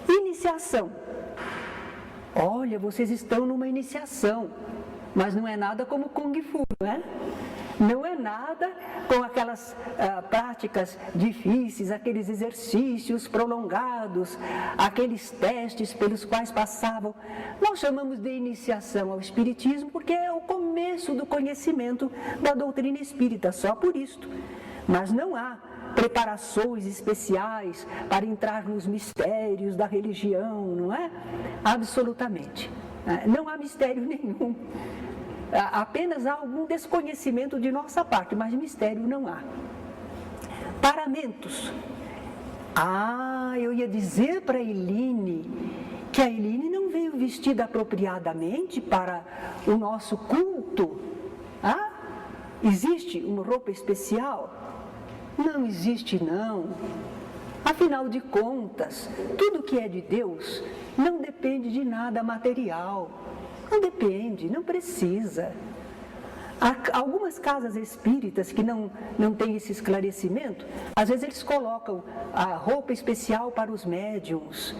Iniciação. Olha, vocês estão numa iniciação, mas não é nada como Kung Fu, não é? Não é nada com aquelas práticas difíceis, aqueles exercícios prolongados, aqueles testes pelos quais passavam. Nós chamamos de iniciação ao Espiritismo porque é o começo do conhecimento da doutrina espírita, só por isto. Mas não há preparações especiais para entrar nos mistérios da religião, não é? Absolutamente. Não há mistério nenhum. Apenas há algum desconhecimento de nossa parte, mas mistério não há. Paramentos. Eu ia dizer para a Eline que a Eline não veio vestida apropriadamente para o nosso culto. Existe uma roupa especial? Não existe, não. Afinal de contas, tudo que é de Deus não depende de nada material. Não depende, não precisa. Há algumas casas espíritas que não têm esse esclarecimento, às vezes eles colocam a roupa especial para os médiuns,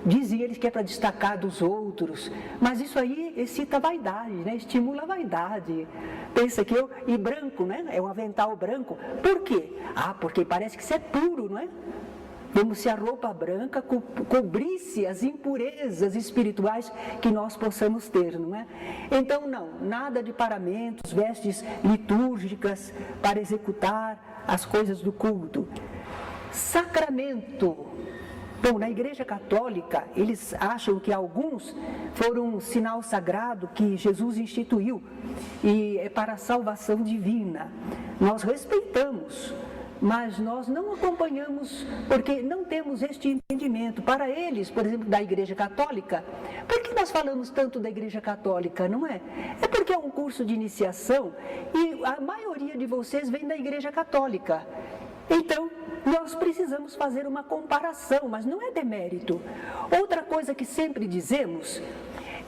dizem eles que é para destacar dos outros, mas isso aí excita a vaidade, né? Estimula a vaidade. Pensa que e branco, né? É um avental branco. Por quê? Porque parece que isso é puro, não é? Como se a roupa branca cobrisse as impurezas espirituais que nós possamos ter, não é? Então, nada de paramentos, vestes litúrgicas para executar as coisas do culto. Sacramento. Bom, na Igreja Católica, eles acham que alguns foram um sinal sagrado que Jesus instituiu e é para a salvação divina. Nós respeitamos, mas nós não acompanhamos, porque não temos este entendimento. Para eles, por exemplo, da Igreja Católica, por que nós falamos tanto da Igreja Católica, não é? É porque é um curso de iniciação e a maioria de vocês vem da Igreja Católica. Então, nós precisamos fazer uma comparação, mas não é demérito. Outra coisa que sempre dizemos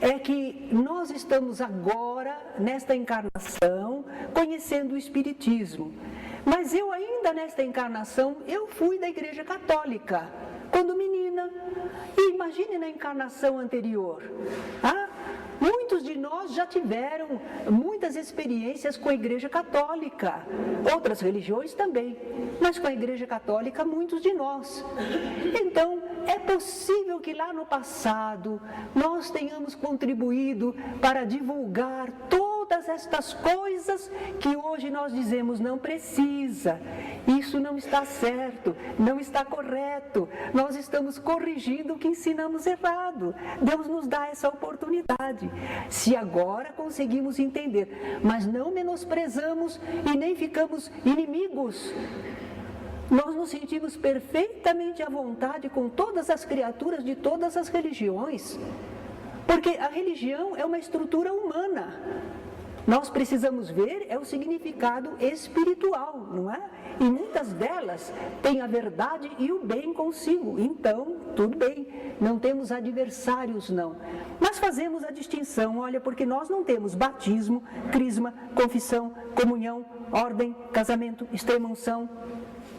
é que nós estamos agora, nesta encarnação, conhecendo o Espiritismo. Mas eu ainda nesta encarnação, eu fui da Igreja Católica, quando menina. E imagine na encarnação anterior. Muitos de nós já tiveram muitas experiências com a Igreja Católica, outras religiões também, mas com a Igreja Católica muitos de nós. Então, é possível que lá no passado nós tenhamos contribuído para divulgar todas estas coisas que hoje nós dizemos não precisa, isso não está certo, não está correto, nós estamos corrigindo o que ensinamos errado. Deus nos dá essa oportunidade, se agora conseguimos entender, mas não menosprezamos e nem ficamos inimigos. Nós nos sentimos perfeitamente à vontade com todas as criaturas de todas as religiões, porque a religião é uma estrutura humana. Nós precisamos ver o significado espiritual, não é? E muitas delas têm a verdade e o bem consigo. Então, tudo bem, não temos adversários, não. Mas fazemos a distinção, olha, porque nós não temos batismo, crisma, confissão, comunhão, ordem, casamento, extrema-unção.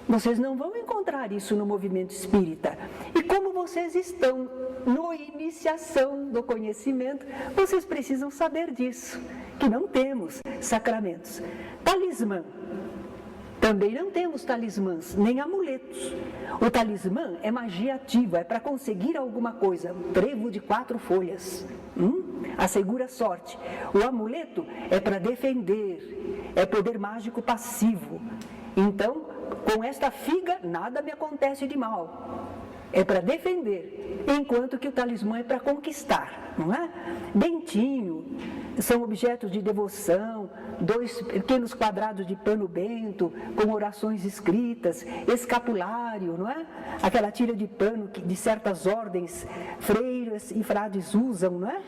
Vocês não vão encontrar isso no movimento espírita. E como vocês estão na iniciação do conhecimento, vocês precisam saber disso, que não temos sacramentos. Talismã. Também não temos talismãs, nem amuletos. O talismã é magia ativa, é para conseguir alguma coisa. Trevo de 4 folhas. Assegura sorte. O amuleto é para defender, é poder mágico passivo. Então, com esta figa, nada me acontece de mal. É para defender, enquanto que o talismã é para conquistar, não é? Dentinho, são objetos de devoção, 2 pequenos quadrados de pano bento, com orações escritas, escapulário, não é? Aquela tira de pano que de certas ordens, freiras e frades usam, não é?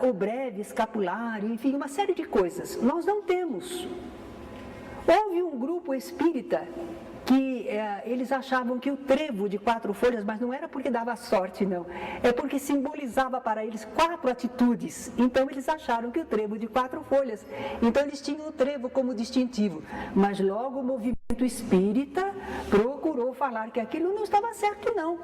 O breve escapulário, enfim, uma série de coisas. Nós não temos. Houve um grupo espírita que eles achavam que o trevo de 4 folhas, mas não era porque dava sorte, não. É porque simbolizava para eles 4 atitudes. Então, eles acharam que o trevo de 4 folhas. Então, eles tinham o trevo como distintivo. Mas logo o movimento espírita procurou falar que aquilo não estava certo, não.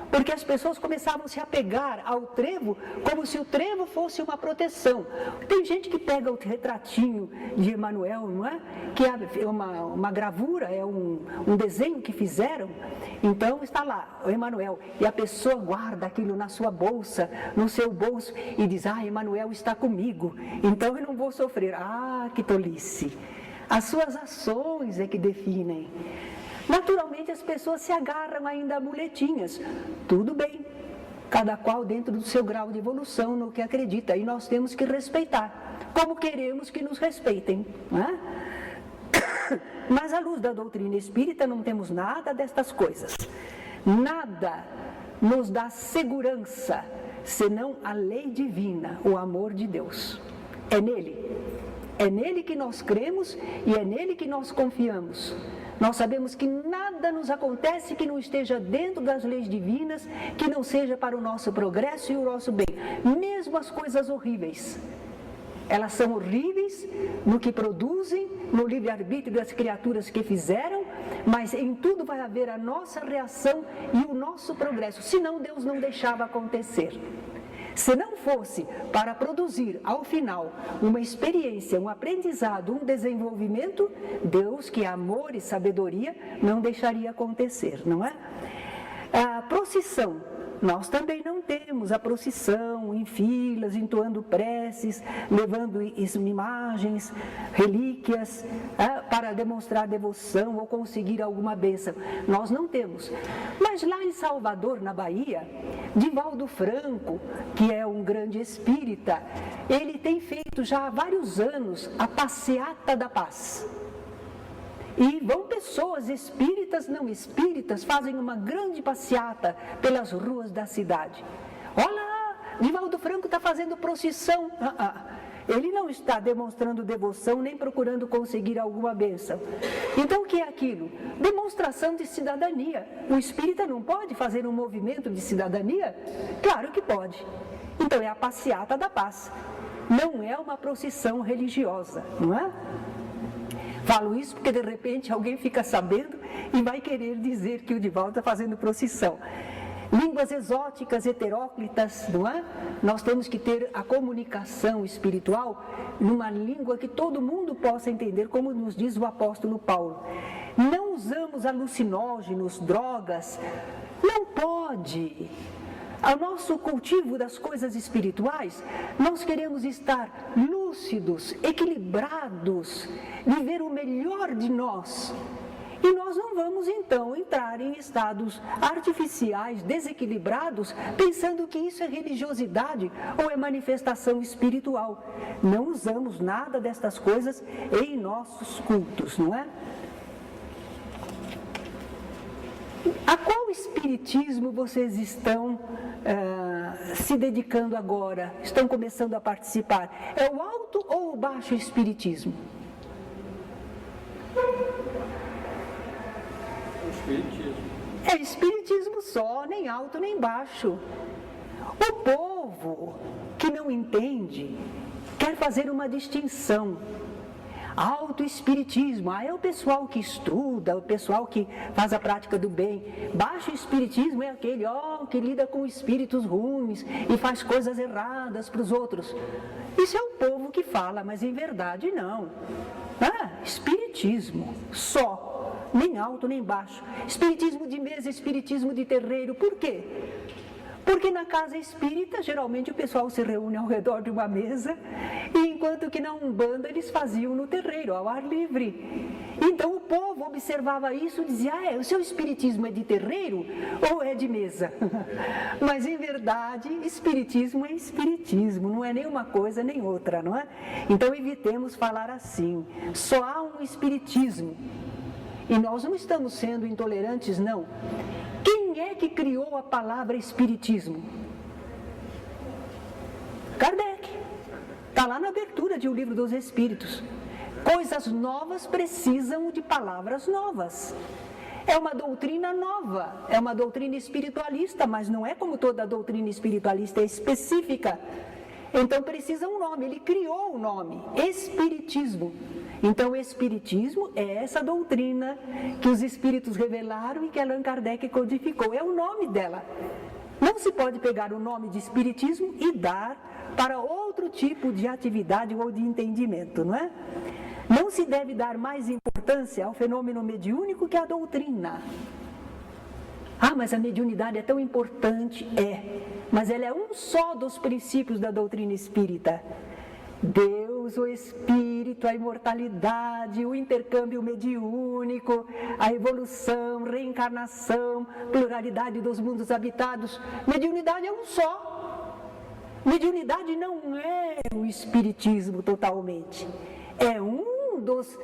Porque as pessoas começavam a se apegar ao trevo como se o trevo fosse uma proteção. Tem gente que pega o retratinho de Emmanuel, não é? Que é uma gravura, é um desenho que fizeram. Então está lá, o Emmanuel, e a pessoa guarda aquilo na sua bolsa, no seu bolso, e diz, Emmanuel está comigo, então eu não vou sofrer. Que tolice! As suas ações é que definem. Naturalmente as pessoas se agarram ainda a muletinhas. Tudo bem, cada qual dentro do seu grau de evolução, no que acredita, e nós temos que respeitar, como queremos que nos respeitem, não é? Mas à luz da doutrina espírita não temos nada destas coisas. Nada nos dá segurança, senão a lei divina, o amor de Deus. É nele que nós cremos e é nele que nós confiamos. Nós sabemos que nada nos acontece que não esteja dentro das leis divinas, que não seja para o nosso progresso e o nosso bem. Mesmo as coisas horríveis. Elas são horríveis no que produzem, no livre-arbítrio das criaturas que fizeram, mas em tudo vai haver a nossa reação e o nosso progresso. Senão Deus não deixava acontecer. Se não fosse para produzir, ao final, uma experiência, um aprendizado, um desenvolvimento, Deus, que é amor e sabedoria, não deixaria acontecer, não é? A procissão, nós também não temos a procissão em filas, entoando preces, levando imagens, relíquias, para demonstrar devoção ou conseguir alguma bênção. Nós não temos. Mas lá em Salvador, na Bahia, Divaldo Franco, que é um grande espírita, ele tem feito já há vários anos a Passeata da Paz. E vão pessoas espíritas, não espíritas, fazem uma grande passeata pelas ruas da cidade. Olha lá, Divaldo Franco está fazendo procissão. Ele não está demonstrando devoção, nem procurando conseguir alguma bênção. Então o que é aquilo? Demonstração de cidadania. O espírita não pode fazer um movimento de cidadania? Claro que pode. Então é a Passeata da Paz. Não é uma procissão religiosa, não é? Falo isso porque de repente alguém fica sabendo e vai querer dizer que o Divaldo está fazendo procissão. Línguas exóticas, heteróclitas, não é? Nós temos que ter a comunicação espiritual numa língua que todo mundo possa entender, como nos diz o apóstolo Paulo. Não usamos alucinógenos, drogas, não pode. Ao nosso cultivo das coisas espirituais, nós queremos estar lúcidos, equilibrados, viver o melhor de nós. E nós não vamos então entrar em estados artificiais, desequilibrados, pensando que isso é religiosidade ou é manifestação espiritual. Não usamos nada destas coisas em nossos cultos, não é? A qual espiritismo vocês estão se dedicando agora? Estão começando a participar? É o alto ou o baixo espiritismo? O espiritismo. É espiritismo só, nem alto nem baixo. O povo que não entende quer fazer uma distinção. Alto espiritismo, é o pessoal que estuda, o pessoal que faz a prática do bem. Baixo espiritismo é aquele que lida com espíritos ruins e faz coisas erradas para os outros. Isso é o povo que fala, mas em verdade não. Espiritismo só, nem alto nem baixo. Espiritismo de mesa, espiritismo de terreiro. Por quê? Porque na casa espírita, geralmente o pessoal se reúne ao redor de uma mesa, e enquanto que na Umbanda eles faziam no terreiro, ao ar livre. Então o povo observava isso e dizia, o seu espiritismo é de terreiro ou é de mesa? Mas em verdade, espiritismo é espiritismo, não é nem uma coisa nem outra, não é? Então evitemos falar assim, só há um espiritismo. E nós não estamos sendo intolerantes, não. Quem é que criou a palavra espiritismo? Kardec. Está lá na abertura de O Livro dos Espíritos. Coisas novas precisam de palavras novas. É uma doutrina nova, é uma doutrina espiritualista, mas não é como toda doutrina espiritualista, é específica. Então precisa um nome, ele criou o nome, Espiritismo. Então o Espiritismo é essa doutrina que os Espíritos revelaram e que Allan Kardec codificou, é o nome dela. Não se pode pegar o nome de Espiritismo e dar para outro tipo de atividade ou de entendimento, não é? Não se deve dar mais importância ao fenômeno mediúnico que à doutrina. Mas a mediunidade é tão importante, mas ela é um só dos princípios da doutrina espírita. Deus, o Espírito, a imortalidade, o intercâmbio mediúnico, a evolução, reencarnação, pluralidade dos mundos habitados. Mediunidade é um só. Mediunidade não é o espiritismo totalmente. É um um dos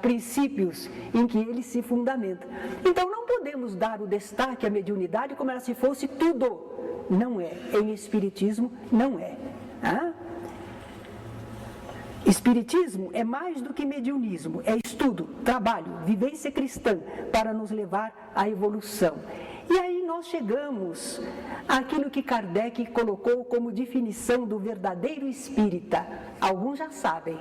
princípios em que ele se fundamenta. Então não podemos dar o destaque à mediunidade como se fosse tudo. Não é. Em Espiritismo, não é. Espiritismo é mais do que mediunismo, é estudo, trabalho, vivência cristã para nos levar à evolução. E aí nós chegamos àquilo que Kardec colocou como definição do verdadeiro espírita. Alguns já sabem,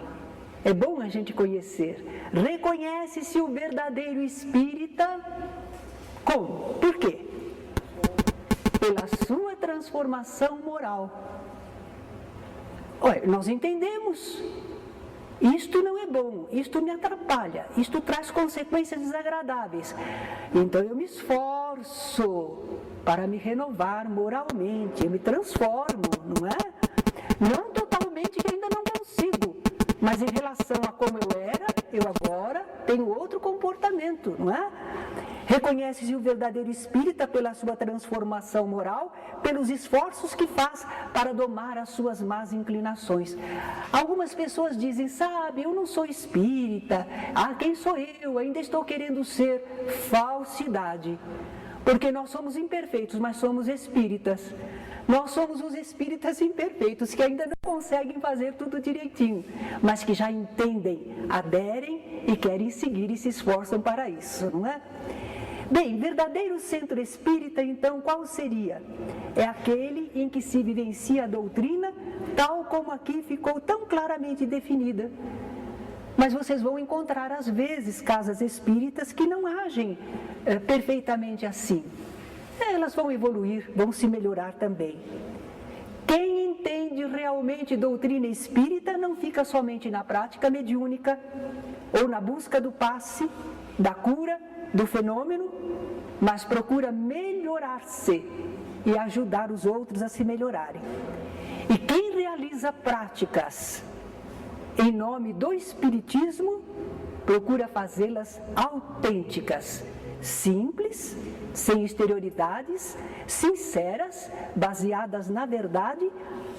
é bom a gente conhecer. Reconhece-se o verdadeiro espírita como? Por quê? Pela sua transformação moral. Olha, nós entendemos. Isto não é bom, isto me atrapalha, isto traz consequências desagradáveis. Então eu me esforço para me renovar moralmente, eu me transformo, não é? Não totalmente, que ainda não consigo, mas em relação a como eu era, eu agora tenho outro comportamento, não é? Reconhece-se o verdadeiro espírita pela sua transformação moral, pelos esforços que faz para domar as suas más inclinações. Algumas pessoas dizem, sabe, eu não sou espírita, quem sou eu? Ainda estou querendo ser. Falsidade. Porque nós somos imperfeitos, mas somos espíritas. Nós somos os espíritas imperfeitos, que ainda não conseguem fazer tudo direitinho, mas que já entendem, aderem e querem seguir e se esforçam para isso, não é? Bem, verdadeiro centro espírita, então, qual seria? É aquele em que se vivencia a doutrina, tal como aqui ficou tão claramente definida. Mas vocês vão encontrar, às vezes, casas espíritas que não agem perfeitamente assim. Elas vão evoluir, vão se melhorar também. Quem entende realmente doutrina espírita não fica somente na prática mediúnica ou na busca do passe, da cura, do fenômeno, mas procura melhorar-se e ajudar os outros a se melhorarem. E quem realiza práticas em nome do Espiritismo, procura fazê-las autênticas, simples, sem exterioridades, sinceras, baseadas na verdade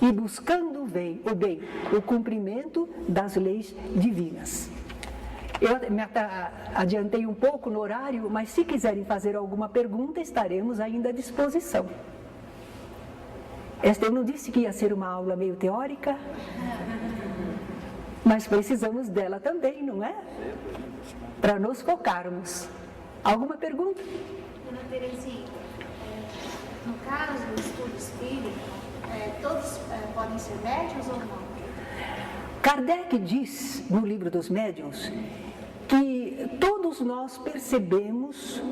e buscando o bem, o cumprimento das leis divinas. Eu me adiantei um pouco no horário, mas se quiserem fazer alguma pergunta, estaremos ainda à disposição. Eu não disse que ia ser uma aula meio teórica, mas precisamos dela também, não é? Para nos focarmos. Alguma pergunta? Dona Terezinha, no caso do estudo espírita, todos podem ser médiuns ou não? Kardec diz, no livro dos médiuns, que todos nós percebemos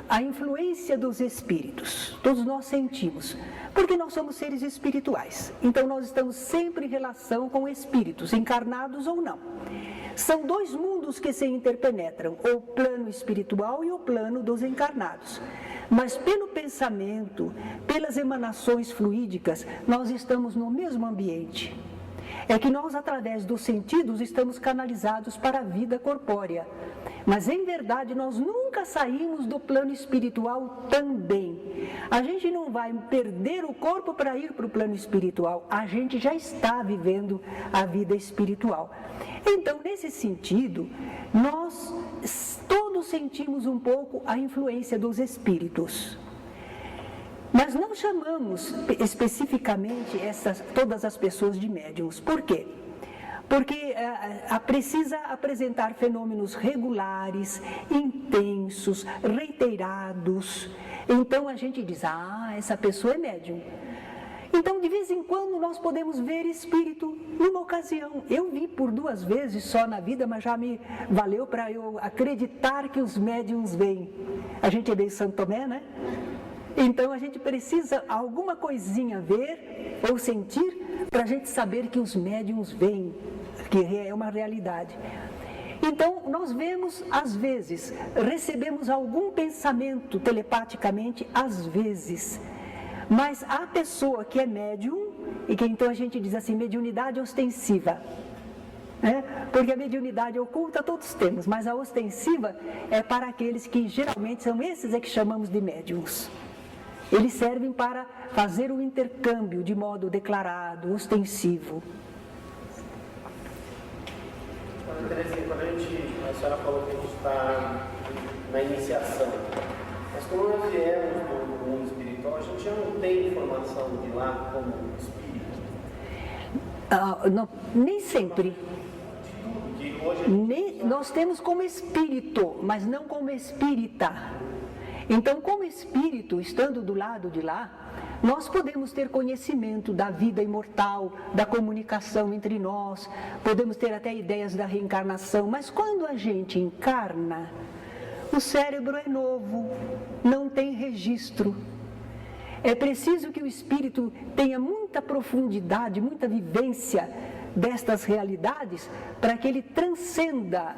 a influência dos espíritos, todos nós sentimos, porque nós somos seres espirituais, então nós estamos sempre em relação com espíritos, encarnados ou não. São dois mundos que se interpenetram, o plano espiritual e o plano dos encarnados. Mas pelo pensamento, pelas emanações fluídicas, nós estamos no mesmo ambiente. É que nós, através dos sentidos, estamos canalizados para a vida corpórea. Mas, em verdade, nós nunca saímos do plano espiritual também. A gente não vai perder o corpo para ir para o plano espiritual. A gente já está vivendo a vida espiritual. Então, nesse sentido, nós todos sentimos um pouco a influência dos espíritos. Mas não chamamos especificamente todas as pessoas de médiums. Por quê? Porque precisa apresentar fenômenos regulares, intensos, reiterados. Então a gente diz, essa pessoa é médium. Então, de vez em quando, nós podemos ver espírito numa ocasião. Eu vi por 2 vezes só na vida, mas já me valeu para eu acreditar que os médiums vêm. A gente é meio Santo Tomé, né? Então, a gente precisa alguma coisinha ver ou sentir para a gente saber que os médiums vêm, que é uma realidade. Então, nós vemos, às vezes, recebemos algum pensamento telepaticamente, às vezes. Mas a pessoa que é médium, e que então a gente diz assim, mediunidade ostensiva, né? Porque a mediunidade oculta todos temos, mas a ostensiva é para aqueles que geralmente são esses que chamamos de médiums. Eles servem para fazer o intercâmbio de modo declarado, ostensivo. Quando a senhora falou que a gente está na iniciação, mas como nós viemos do mundo espiritual, a gente já não tem informação de lá como espírito? Não, nem sempre. Que hoje Nós temos como espírito, mas não como espírita. Então, como espírito, estando do lado de lá, nós podemos ter conhecimento da vida imortal, da comunicação entre nós, podemos ter até ideias da reencarnação, mas quando a gente encarna, o cérebro é novo, não tem registro. É preciso que o espírito tenha muita profundidade, muita vivência destas realidades para que ele transcenda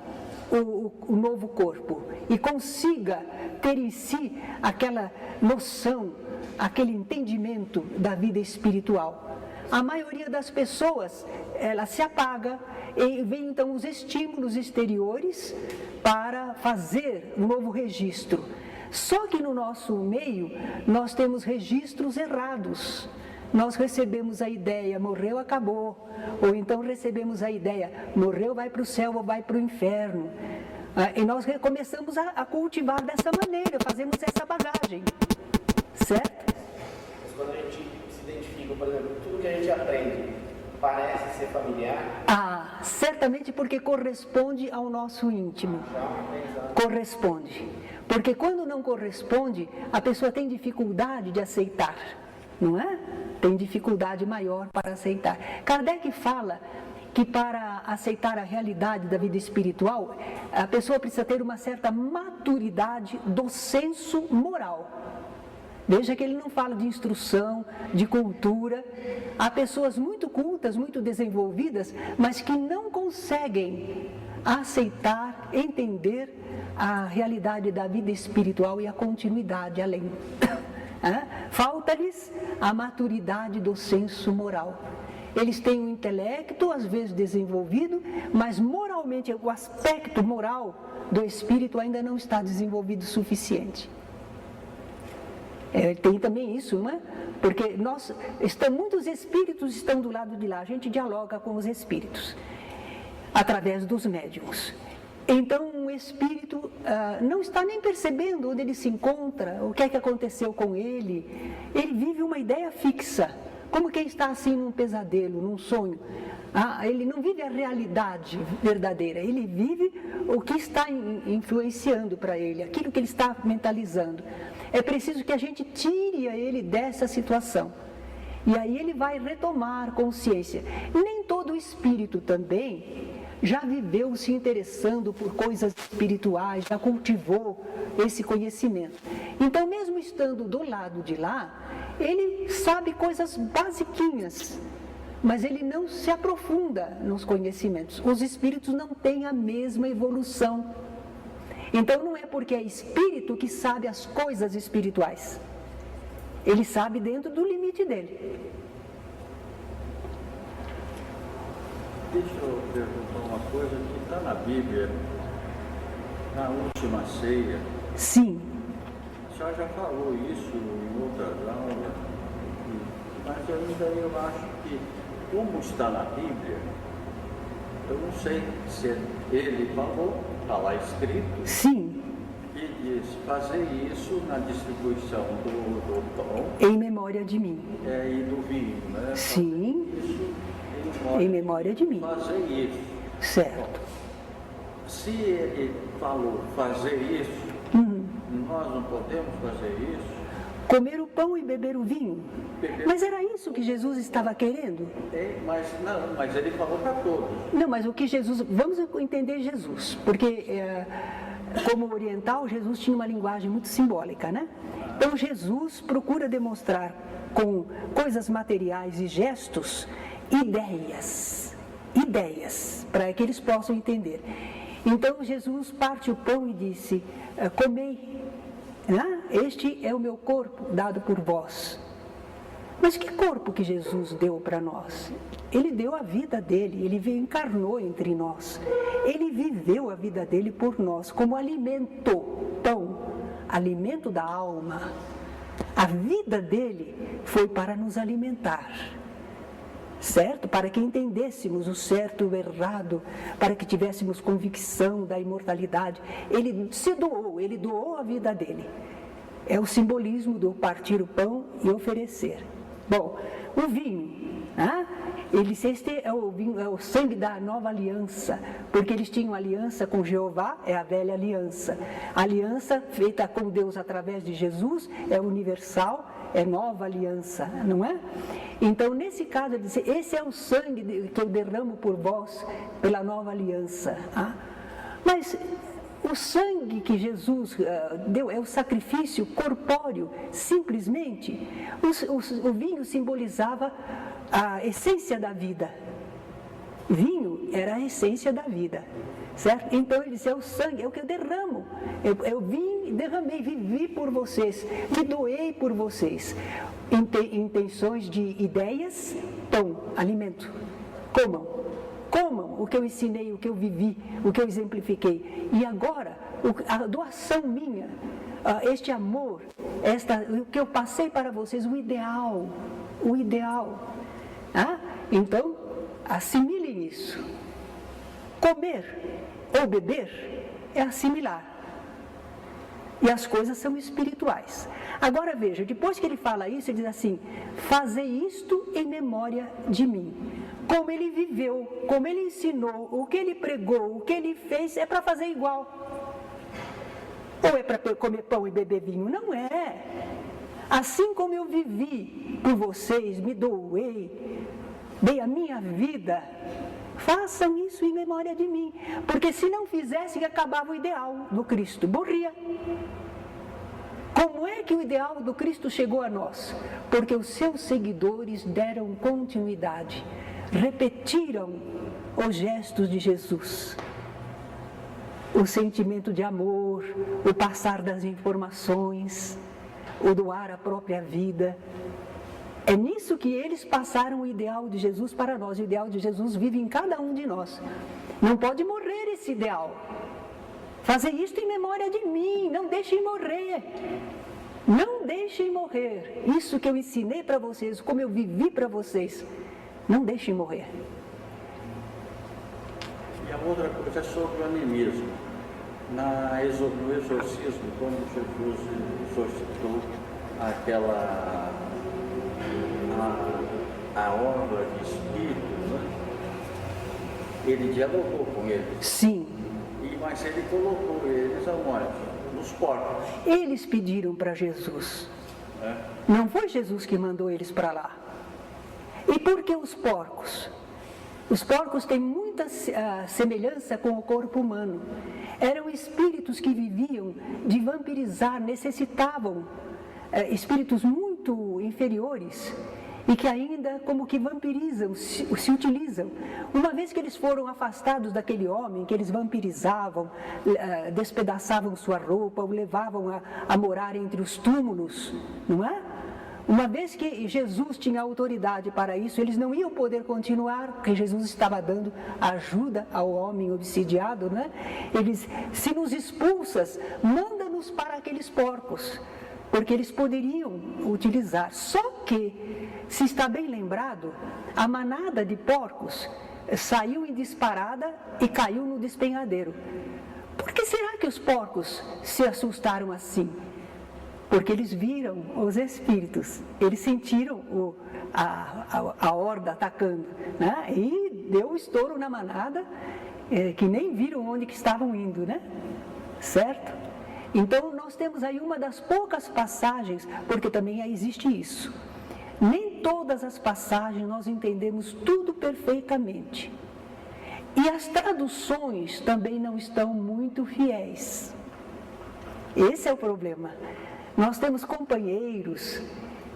o novo corpo e consiga ter em si aquela noção, aquele entendimento da vida espiritual. A maioria das pessoas, ela se apaga e vem então os estímulos exteriores para fazer um novo registro. Só que no nosso meio nós temos registros errados. Nós recebemos a ideia, morreu, acabou. Ou então recebemos a ideia, morreu, vai para o céu ou vai para o inferno. E nós começamos a cultivar dessa maneira, fazemos essa bagagem. Certo? Mas quando a gente se identifica, por exemplo, tudo que a gente aprende parece ser familiar? Certamente porque corresponde ao nosso íntimo. Corresponde. Porque quando não corresponde, a pessoa tem dificuldade de aceitar, não é? Tem dificuldade maior para aceitar. Kardec fala que para aceitar a realidade da vida espiritual, a pessoa precisa ter uma certa maturidade do senso moral. Veja que ele não fala de instrução, de cultura. Há pessoas muito cultas, muito desenvolvidas, mas que não conseguem aceitar, entender a realidade da vida espiritual e a continuidade além. Falta-lhes a maturidade do senso moral. Eles têm um intelecto, às vezes desenvolvido, mas moralmente, o aspecto moral do espírito ainda não está desenvolvido o suficiente. Tem também isso, não é? Porque muitos espíritos estão do lado de lá, a gente dialoga com os espíritos, através dos médiuns. Então, o espírito não está nem percebendo onde ele se encontra, o que é que aconteceu com ele. Ele vive uma ideia fixa, como quem está assim num pesadelo, num sonho. Ele não vive a realidade verdadeira, ele vive o que está influenciando para ele, aquilo que ele está mentalizando. É preciso que a gente tire ele dessa situação. E aí ele vai retomar consciência. Nem todo espírito também já viveu se interessando por coisas espirituais, já cultivou esse conhecimento. Então, mesmo estando do lado de lá, ele sabe coisas basiquinhas, mas ele não se aprofunda nos conhecimentos. Os espíritos não têm a mesma evolução. Então, não é porque é espírito que sabe as coisas espirituais. Ele sabe dentro do limite dele. Deixa eu perguntar uma coisa que está na Bíblia, na última ceia. Sim. A senhora já falou isso em outras aulas, mas ainda eu acho que, como está na Bíblia, eu não sei se ele falou, está lá escrito. Sim. E diz, fazer isso na distribuição do pão. Em memória de mim. E do vinho, né? Sim. Isso em memória de mim. Fazer isso. Certo. Se ele falou fazer isso, nós não podemos fazer isso? Comer o pão e beber o vinho. Mas era isso que Jesus estava querendo? Mas ele falou para todos. Não, mas o que Jesus... Vamos entender Jesus, porque como oriental, Jesus tinha uma linguagem muito simbólica, né? Então Jesus procura demonstrar com coisas materiais e gestos ideias, para que eles possam entender. Então Jesus parte o pão e disse, comei, este é o meu corpo dado por vós. Mas que corpo que Jesus deu para nós? Ele deu a vida dele, ele encarnou entre nós. Ele viveu a vida dele por nós, como alimento, pão, alimento da alma. A vida dele foi para nos alimentar. certo? Para que entendêssemos o certo e o errado, para que tivéssemos convicção da imortalidade. Ele se doou, ele doou a vida dele. É o simbolismo do partir o pão e oferecer. Bom, o vinho, este é o sangue da nova aliança, porque eles tinham aliança com Jeová, é a velha aliança. A aliança feita com Deus através de Jesus é universal, é nova aliança, não é? Então, nesse caso, ele diz, esse é o sangue que eu derramo por vós pela nova aliança. Mas o sangue que Jesus deu é o sacrifício corpóreo, simplesmente. O vinho simbolizava a essência da vida. Vinho era a essência da vida, certo? Então ele disse, é o sangue, é o que eu derramo. Eu vim, derramei, vivi por vocês, me doei por vocês. Intenções de ideias, pão, alimento. Comam o que eu ensinei, o que eu vivi, o que eu exemplifiquei. E agora, a doação minha, este amor, o que eu passei para vocês, o ideal. Então, assimilem isso. Comer ou beber é assimilar. E as coisas são espirituais. Agora veja, depois que ele fala isso, ele diz assim, fazei isto em memória de mim. Como ele viveu, como ele ensinou, o que ele pregou, o que ele fez, é para fazer igual. Ou é para comer pão e beber vinho? Não é. Assim como eu vivi por vocês, me doei, dei a minha vida, façam isso em memória de mim. Porque se não fizessem, acabava o ideal do Cristo, morria. Como é que o ideal do Cristo chegou a nós? Porque os seus seguidores deram continuidade, repetiram os gestos de Jesus. O sentimento de amor, o passar das informações, o doar a própria vida. É nisso que eles passaram o ideal de Jesus para nós. O ideal de Jesus vive em cada um de nós. Não pode morrer esse ideal. Fazer isto em memória de mim, não deixem morrer. Não deixem morrer. Isso que eu ensinei para vocês, como eu vivi para vocês, não deixem morrer. E a outra coisa é sobre o animismo. No exorcismo, quando Jesus exorcitou aquela a obra de espírito, né? Ele dialogou com eles. Sim. Mas ele colocou eles aonde? Nos porcos. Eles pediram para Jesus. Não foi Jesus que mandou eles para lá. E por que os porcos? Os porcos têm muita semelhança com o corpo humano. Eram espíritos que viviam de vampirizar, necessitavam espíritos muito inferiores e que ainda como que vampirizam, se utilizam. Uma vez que eles foram afastados daquele homem, que eles vampirizavam, despedaçavam sua roupa, o levavam a morar entre os túmulos, não é? Uma vez que Jesus tinha autoridade para isso, eles não iam poder continuar, porque Jesus estava dando ajuda ao homem obsidiado, né? Eles, se nos expulsas, manda-nos para aqueles porcos, porque eles poderiam utilizar. Só que, se está bem lembrado, a manada de porcos saiu em disparada e caiu no despenhadeiro. Por que será que os porcos se assustaram assim? Porque eles viram os espíritos, eles sentiram a horda atacando, né? E deu um estouro na manada, que nem viram onde que estavam indo, né? Certo? Então nós temos aí uma das poucas passagens, porque também existe isso. Nem todas as passagens nós entendemos tudo perfeitamente. E as traduções também não estão muito fiéis. Esse é o problema. Nós temos companheiros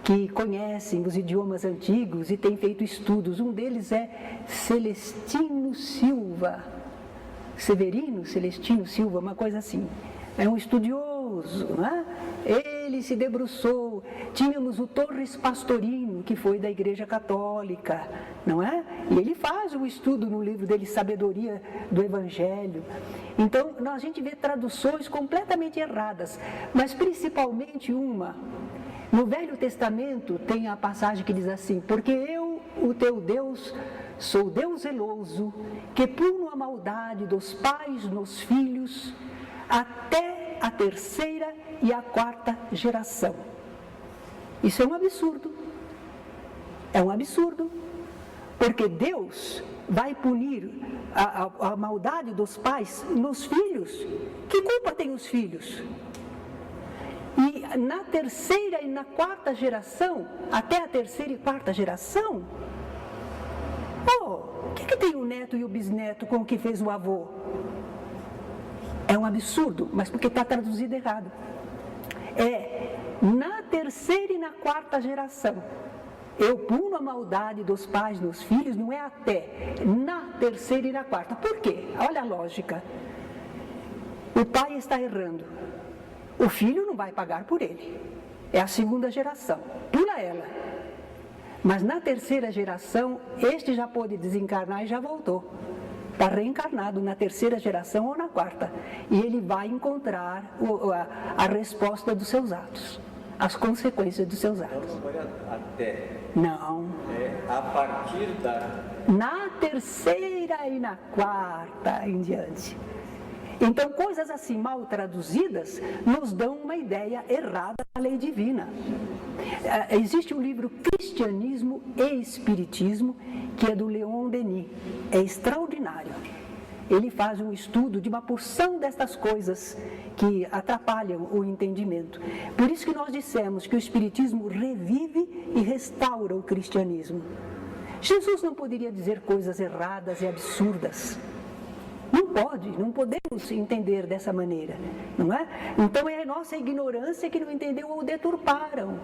que conhecem os idiomas antigos e têm feito estudos. Um deles é Celestino Silva. Celestino Silva, uma coisa assim. É um estudioso, né? Ele se debruçou. Tínhamos o Torres Pastorino, que foi da Igreja Católica, não é? E ele faz um estudo no livro dele, Sabedoria do Evangelho. Então, a gente vê traduções completamente erradas, mas principalmente uma. No Velho Testamento tem a passagem que diz assim, porque eu o teu Deus, sou Deus zeloso, que puno a maldade dos pais nos filhos, até a terceira e a quarta geração. Isso é um absurdo. É um absurdo. Porque Deus vai punir a maldade dos pais nos filhos. Que culpa tem os filhos? E na terceira e na quarta geração, até a terceira e quarta geração, o que tem o neto e o bisneto com o que fez o avô? É um absurdo, mas porque está traduzido errado. É na terceira e na quarta geração. Eu puno a maldade dos pais nos filhos, não é até, na terceira e na quarta. Por quê? Olha a lógica. O pai está errando. O filho não vai pagar por ele. É a segunda geração. Pula ela. Mas na terceira geração, este já pôde desencarnar e já voltou. Está reencarnado na terceira geração ou na quarta. E ele vai encontrar a resposta dos seus atos. As consequências dos seus atos. Então não vai até. Não. É a partir da... Na terceira e na quarta em diante. Então, coisas assim mal traduzidas nos dão uma ideia errada da lei divina. Existe um livro Cristianismo e Espiritismo, que é do Leon Denis. É extraordinário. Ele faz um estudo de uma porção destas coisas que atrapalham o entendimento. Por isso que nós dissemos que o Espiritismo revive e restaura o cristianismo. Jesus não poderia dizer coisas erradas e absurdas. Não podemos entender dessa maneira, não é? Então é a nossa ignorância que não entendeu ou deturparam.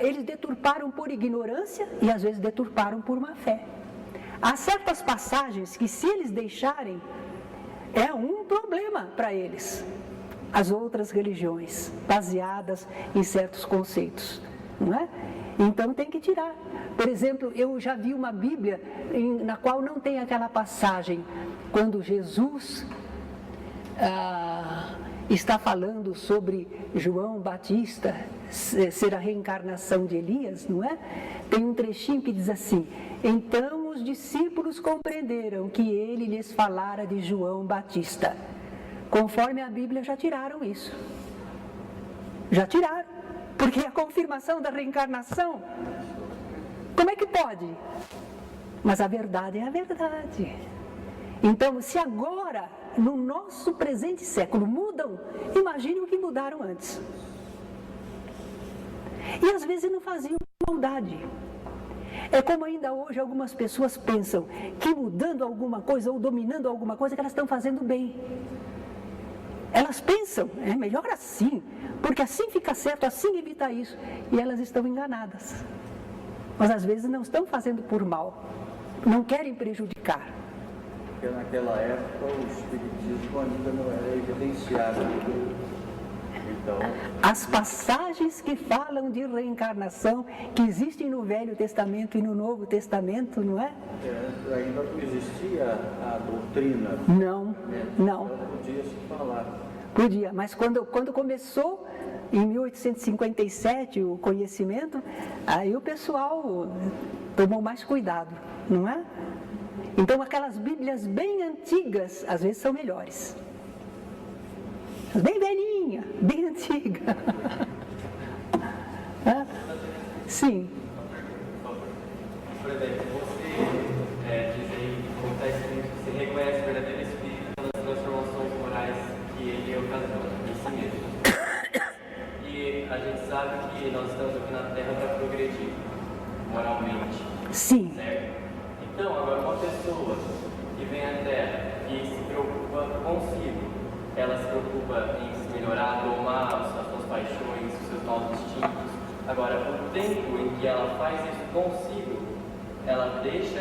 Eles deturparam por ignorância e às vezes deturparam por má fé. Há certas passagens que, se eles deixarem, é um problema para eles. As outras religiões, baseadas em certos conceitos, não é? Então tem que tirar. Por exemplo, eu já vi uma Bíblia na qual não tem aquela passagem quando Jesus está falando sobre João Batista ser a reencarnação de Elias, não é? Tem um trechinho que diz assim: então os discípulos compreenderam que ele lhes falara de João Batista. Conforme a Bíblia, já tiraram isso. Já tiraram. Porque a confirmação da reencarnação, como é que pode? Mas a verdade é a verdade. Então, se agora, no nosso presente século, mudam, imagine o que mudaram antes. E às vezes não faziam maldade. É como ainda hoje algumas pessoas pensam que mudando alguma coisa ou dominando alguma coisa que elas estão fazendo bem. Elas pensam, é melhor assim, porque assim fica certo, assim evita isso. E elas estão enganadas. Mas às vezes não estão fazendo por mal, não querem prejudicar. Porque naquela época o Espiritismo ainda não era evidenciado. Então, as passagens que falam de reencarnação, que existem no Velho Testamento e no Novo Testamento, não é? Ainda não existia a doutrina. Não. Então podia se falar. Podia, mas quando começou, em 1857, o conhecimento, aí o pessoal tomou mais cuidado, não é? Então aquelas Bíblias bem antigas, às vezes são melhores. Bem velhinha, bem antiga. Sim. Por exemplo, você diz aí, como está escrito, você reconhece o verdadeiro Espírito pelas transformações morais que ele ocasiona em si mesmo. E a gente sabe que nós estamos aqui na Terra para progredir moralmente. Sim. Certo? Então, agora, uma pessoa que vem à Terra e se preocupa consigo, ela se preocupa em se melhorar, domar as suas paixões, os seus maus instintos. Agora, o tempo em que ela faz isso consigo, ela deixa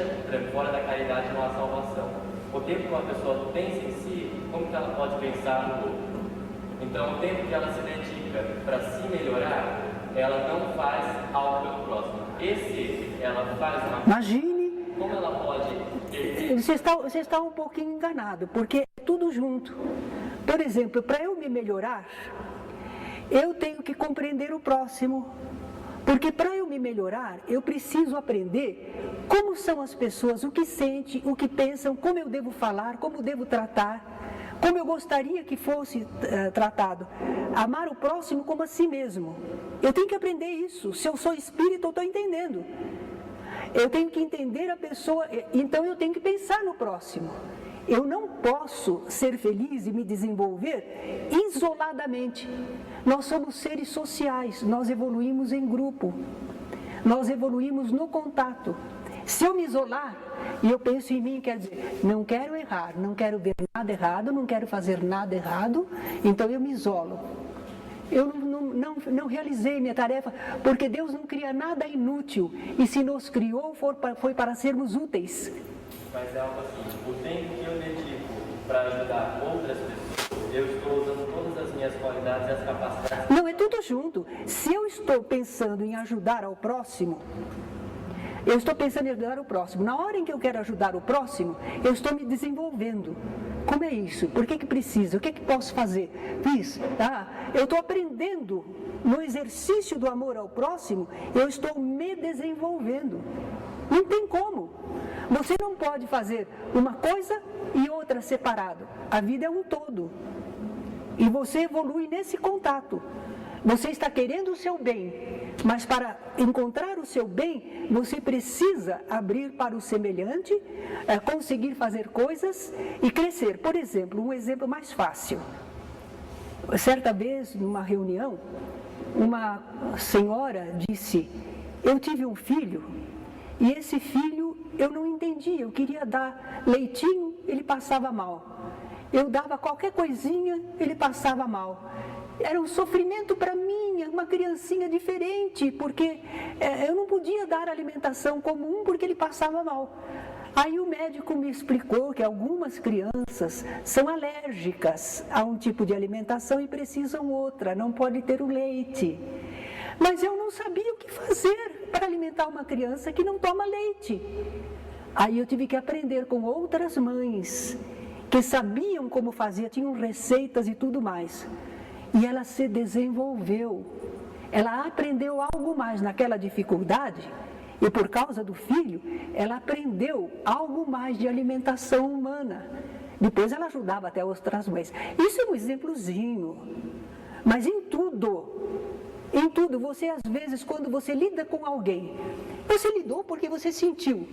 fora da caridade não há salvação. O tempo que uma pessoa pensa em si, como que ela pode pensar no outro? Então, o tempo que ela se dedica para se melhorar, ela não faz algo pelo próximo. Esse, ela faz uma... Imagine. Como ela pode... Você está um pouquinho enganado, porque é tudo junto. Por exemplo, para eu me melhorar, eu tenho que compreender o próximo. Porque para eu me melhorar, eu preciso aprender como são as pessoas, o que sentem, o que pensam, como eu devo falar, como devo tratar, como eu gostaria que fosse tratado. Amar o próximo como a si mesmo. Eu tenho que aprender isso. Se eu sou espírito, eu estou entendendo. Eu tenho que entender a pessoa, então eu tenho que pensar no próximo. Eu não posso ser feliz e me desenvolver isoladamente. Nós somos seres sociais, nós evoluímos em grupo, nós evoluímos no contato. Se eu me isolar e eu penso em mim, quer dizer, não quero errar, não quero ver nada errado, não quero fazer nada errado, então eu me isolo. Eu não realizei minha tarefa, porque Deus não cria nada inútil, e se nos criou foi para sermos úteis. Mas é algo assim, o tempo que eu dedico para ajudar outras pessoas, eu estou usando todas as minhas qualidades e as capacidades. Não, é tudo junto. Se eu estou pensando em ajudar ao próximo, eu estou pensando em ajudar o próximo. Na hora em que eu quero ajudar o próximo, eu estou me desenvolvendo. Como é isso? Por que precisa? O que posso fazer? Eu estou aprendendo. No exercício do amor ao próximo, eu estou me desenvolvendo. Não tem como. Você não pode fazer uma coisa e outra separado. A vida é um todo. E você evolui nesse contato. Você está querendo o seu bem, mas para encontrar o seu bem, você precisa abrir para o semelhante, conseguir fazer coisas e crescer. Por exemplo, um exemplo mais fácil. Certa vez, numa reunião, uma senhora disse: eu tive um filho e esse filho eu não entendia, eu queria dar leitinho, ele passava mal. Eu dava qualquer coisinha, ele passava mal. Era um sofrimento para mim, uma criancinha diferente, porque eu não podia dar alimentação comum porque ele passava mal. Aí o médico me explicou que algumas crianças são alérgicas a um tipo de alimentação e precisam outra, não pode ter o leite. Mas eu não sabia o que fazer para alimentar uma criança que não toma leite. Aí eu tive que aprender com outras mães que sabiam como fazer, tinham receitas e tudo mais. E ela se desenvolveu, ela aprendeu algo mais naquela dificuldade, e por causa do filho, ela aprendeu algo mais de alimentação humana. Depois ela ajudava até outras mães. Isso é um exemplozinho, mas em tudo, você às vezes, quando você lida com alguém, você lidou porque você sentiu,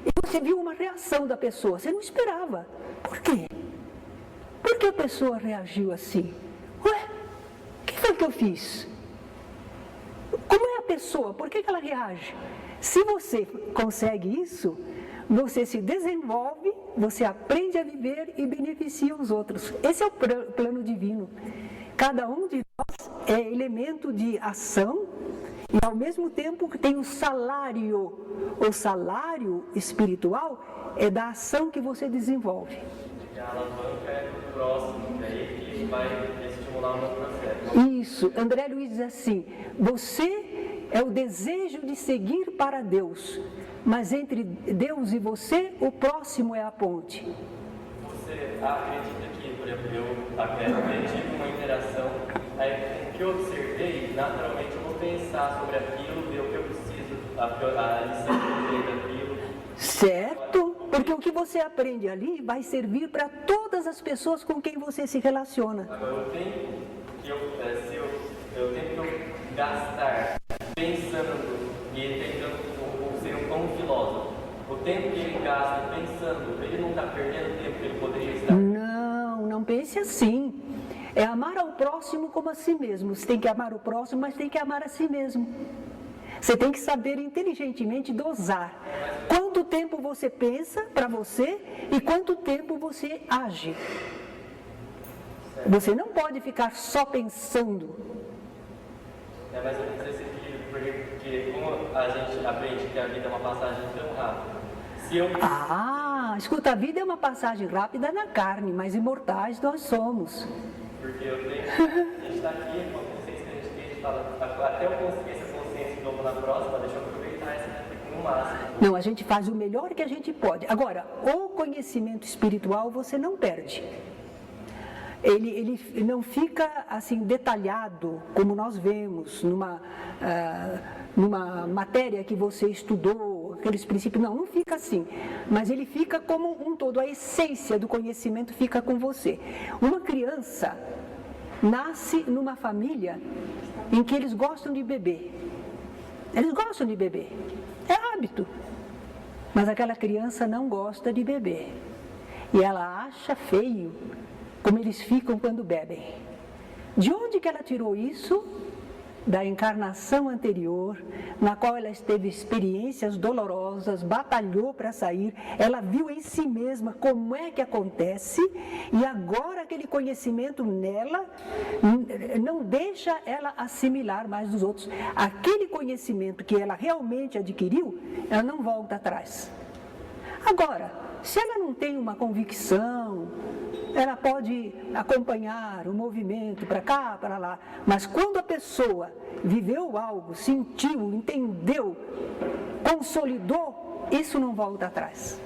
e você viu uma reação da pessoa, você não esperava. Por quê? Por que a pessoa reagiu assim? Ué? O que foi que eu fiz? Como é a pessoa? Por que ela reage? Se você consegue isso, você se desenvolve, você aprende a viver e beneficia os outros. Esse é o plano divino. Cada um de nós é elemento de ação e ao mesmo tempo tem o salário. O salário espiritual é da ação que você desenvolve. E a alavanca é do próximo, daí que vai estimular o meu processo. Isso, André Luiz diz assim: você é o desejo de seguir para Deus, mas entre Deus e você, o próximo é a ponte. Você acredita que, por exemplo, eu tive uma interação, aí o que eu observei, naturalmente eu vou pensar sobre aquilo, ver o que eu preciso, a lição que eu tenho daquilo. Certo? Porque o que você aprende ali vai servir para todas as pessoas com quem você se relaciona. Agora, o tempo que eu gastar pensando e tentando ser como filósofo, o tempo que ele gasta pensando, ele não está perdendo o tempo que ele poderia estar? Não pense assim. É amar ao próximo como a si mesmo. Você tem que amar o próximo, mas tem que amar a si mesmo. Você tem que saber inteligentemente dosar. Quanto tempo você pensa para você e quanto tempo você age. Você não pode ficar só pensando. Mas eu não sei se porque como a gente aprende que a vida é uma passagem tão rápida. Escuta, a vida é uma passagem rápida na carne, mas imortais nós somos. Porque a gente está aqui com a consciência que a gente fala, até eu conseguir essa consciência de novo na próxima, deixa eu aproveitar essa no máximo. Não, a gente faz o melhor que a gente pode. Agora, o conhecimento espiritual você não perde. ele não fica assim detalhado, como nós vemos numa matéria que você estudou, aqueles princípios, não fica assim, mas ele fica como um todo, a essência do conhecimento fica com você. Uma criança nasce numa família em que eles gostam de beber, é hábito, mas aquela criança não gosta de beber, e ela acha feio como eles ficam quando bebem. De onde que ela tirou isso? Da encarnação anterior, na qual ela teve experiências dolorosas, batalhou para sair, ela viu em si mesma como é que acontece, e agora aquele conhecimento nela não deixa ela assimilar mais dos outros. Aquele conhecimento que ela realmente adquiriu, ela não volta atrás. Agora, se ela não tem uma convicção, ela pode acompanhar o movimento para cá, para lá, mas quando a pessoa viveu algo, sentiu, entendeu, consolidou, isso não volta atrás.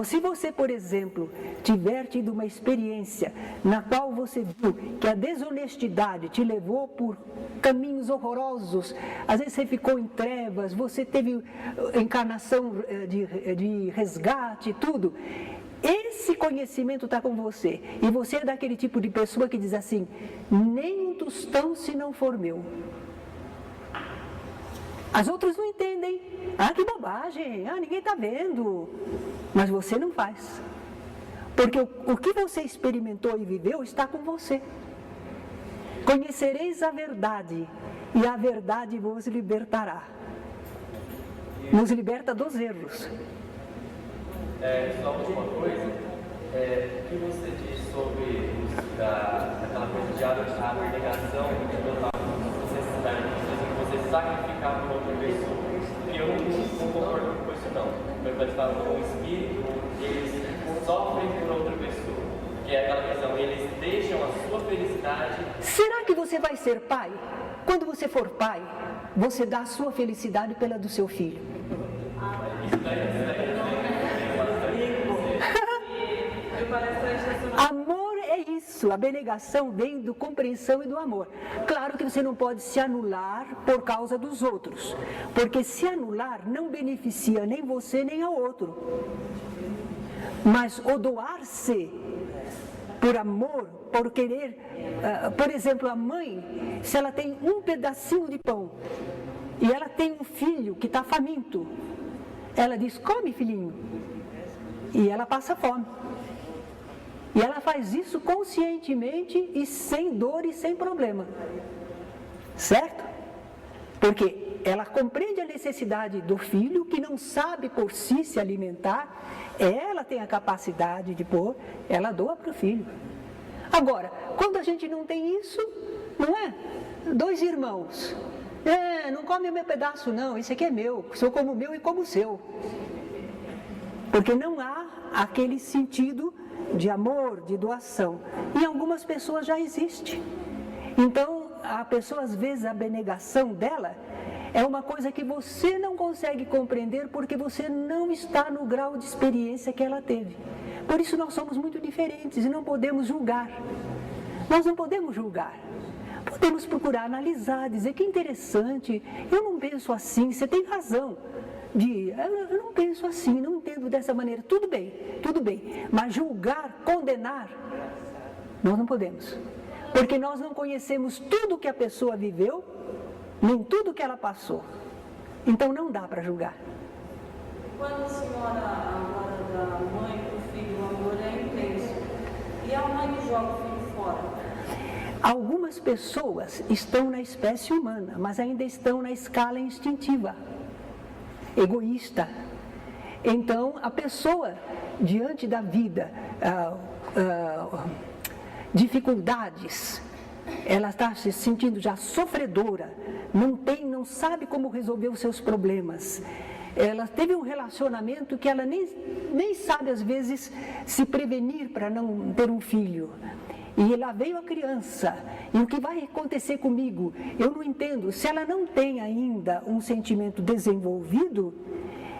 Se você, por exemplo, tiver tido uma experiência na qual você viu que a desonestidade te levou por caminhos horrorosos, às vezes você ficou em trevas, você teve encarnação de resgate e tudo, esse conhecimento está com você, e você é daquele tipo de pessoa que diz assim, nem um tostão se não for meu. As outras não entendem, que bobagem, ninguém está vendo, mas você não faz, porque o que você experimentou e viveu está com você. Conhecereis a verdade, e a verdade vos libertará, nos liberta dos erros. Só uma coisa, o que você diz sobre aquela coisa de abnegação total, você sacrificar por outra pessoa? Porque eu não concordo com isso não. Meu pai fala que o espírito, eles sofrem por outra pessoa, que é aquela questão, eles deixam a sua felicidade. Será que você vai ser pai? Quando você for pai, você dá a sua felicidade pela do seu filho. Amor é isso, a abnegação vem do compreensão e do amor. Claro que você não pode se anular por causa dos outros, porque se anular não beneficia nem você nem ao outro. Mas o doar-se por amor, por querer, por exemplo, a mãe, se ela tem um pedacinho de pão e ela tem um filho que está faminto, ela diz, come filhinho, e ela passa fome. E ela faz isso conscientemente e sem dor e sem problema. Certo? Porque ela compreende a necessidade do filho, que não sabe por si se alimentar, ela tem a capacidade de pôr, ela doa para o filho. Agora, quando a gente não tem isso, não é? 2 irmãos. Não come o meu pedaço não, esse aqui é meu, sou como o meu e como o seu. Porque não há aquele sentido de amor, de doação. Em algumas pessoas já existe. Então, a pessoa, às vezes, a abnegação dela é uma coisa que você não consegue compreender porque você não está no grau de experiência que ela teve. Por isso nós somos muito diferentes e não podemos julgar. Nós não podemos julgar. Podemos procurar analisar, dizer que interessante, eu não penso assim, você tem razão. Eu não penso assim, não entendo dessa maneira. Tudo bem, mas julgar, condenar, nós não podemos. Porque nós não conhecemos tudo que a pessoa viveu, nem tudo que ela passou. Então não dá para julgar. Quando a senhora agora da mãe para o filho, o amor é intenso. E a mãe que joga o filho fora? Algumas pessoas estão na espécie humana, mas ainda estão na escala instintiva, egoísta. Então, a pessoa, diante da vida, dificuldades, ela está se sentindo já sofredora, não sabe como resolver os seus problemas. Ela teve um relacionamento que ela nem sabe, às vezes, se prevenir para não ter um filho. E lá veio a criança, e o que vai acontecer comigo? Eu não entendo. Se ela não tem ainda um sentimento desenvolvido,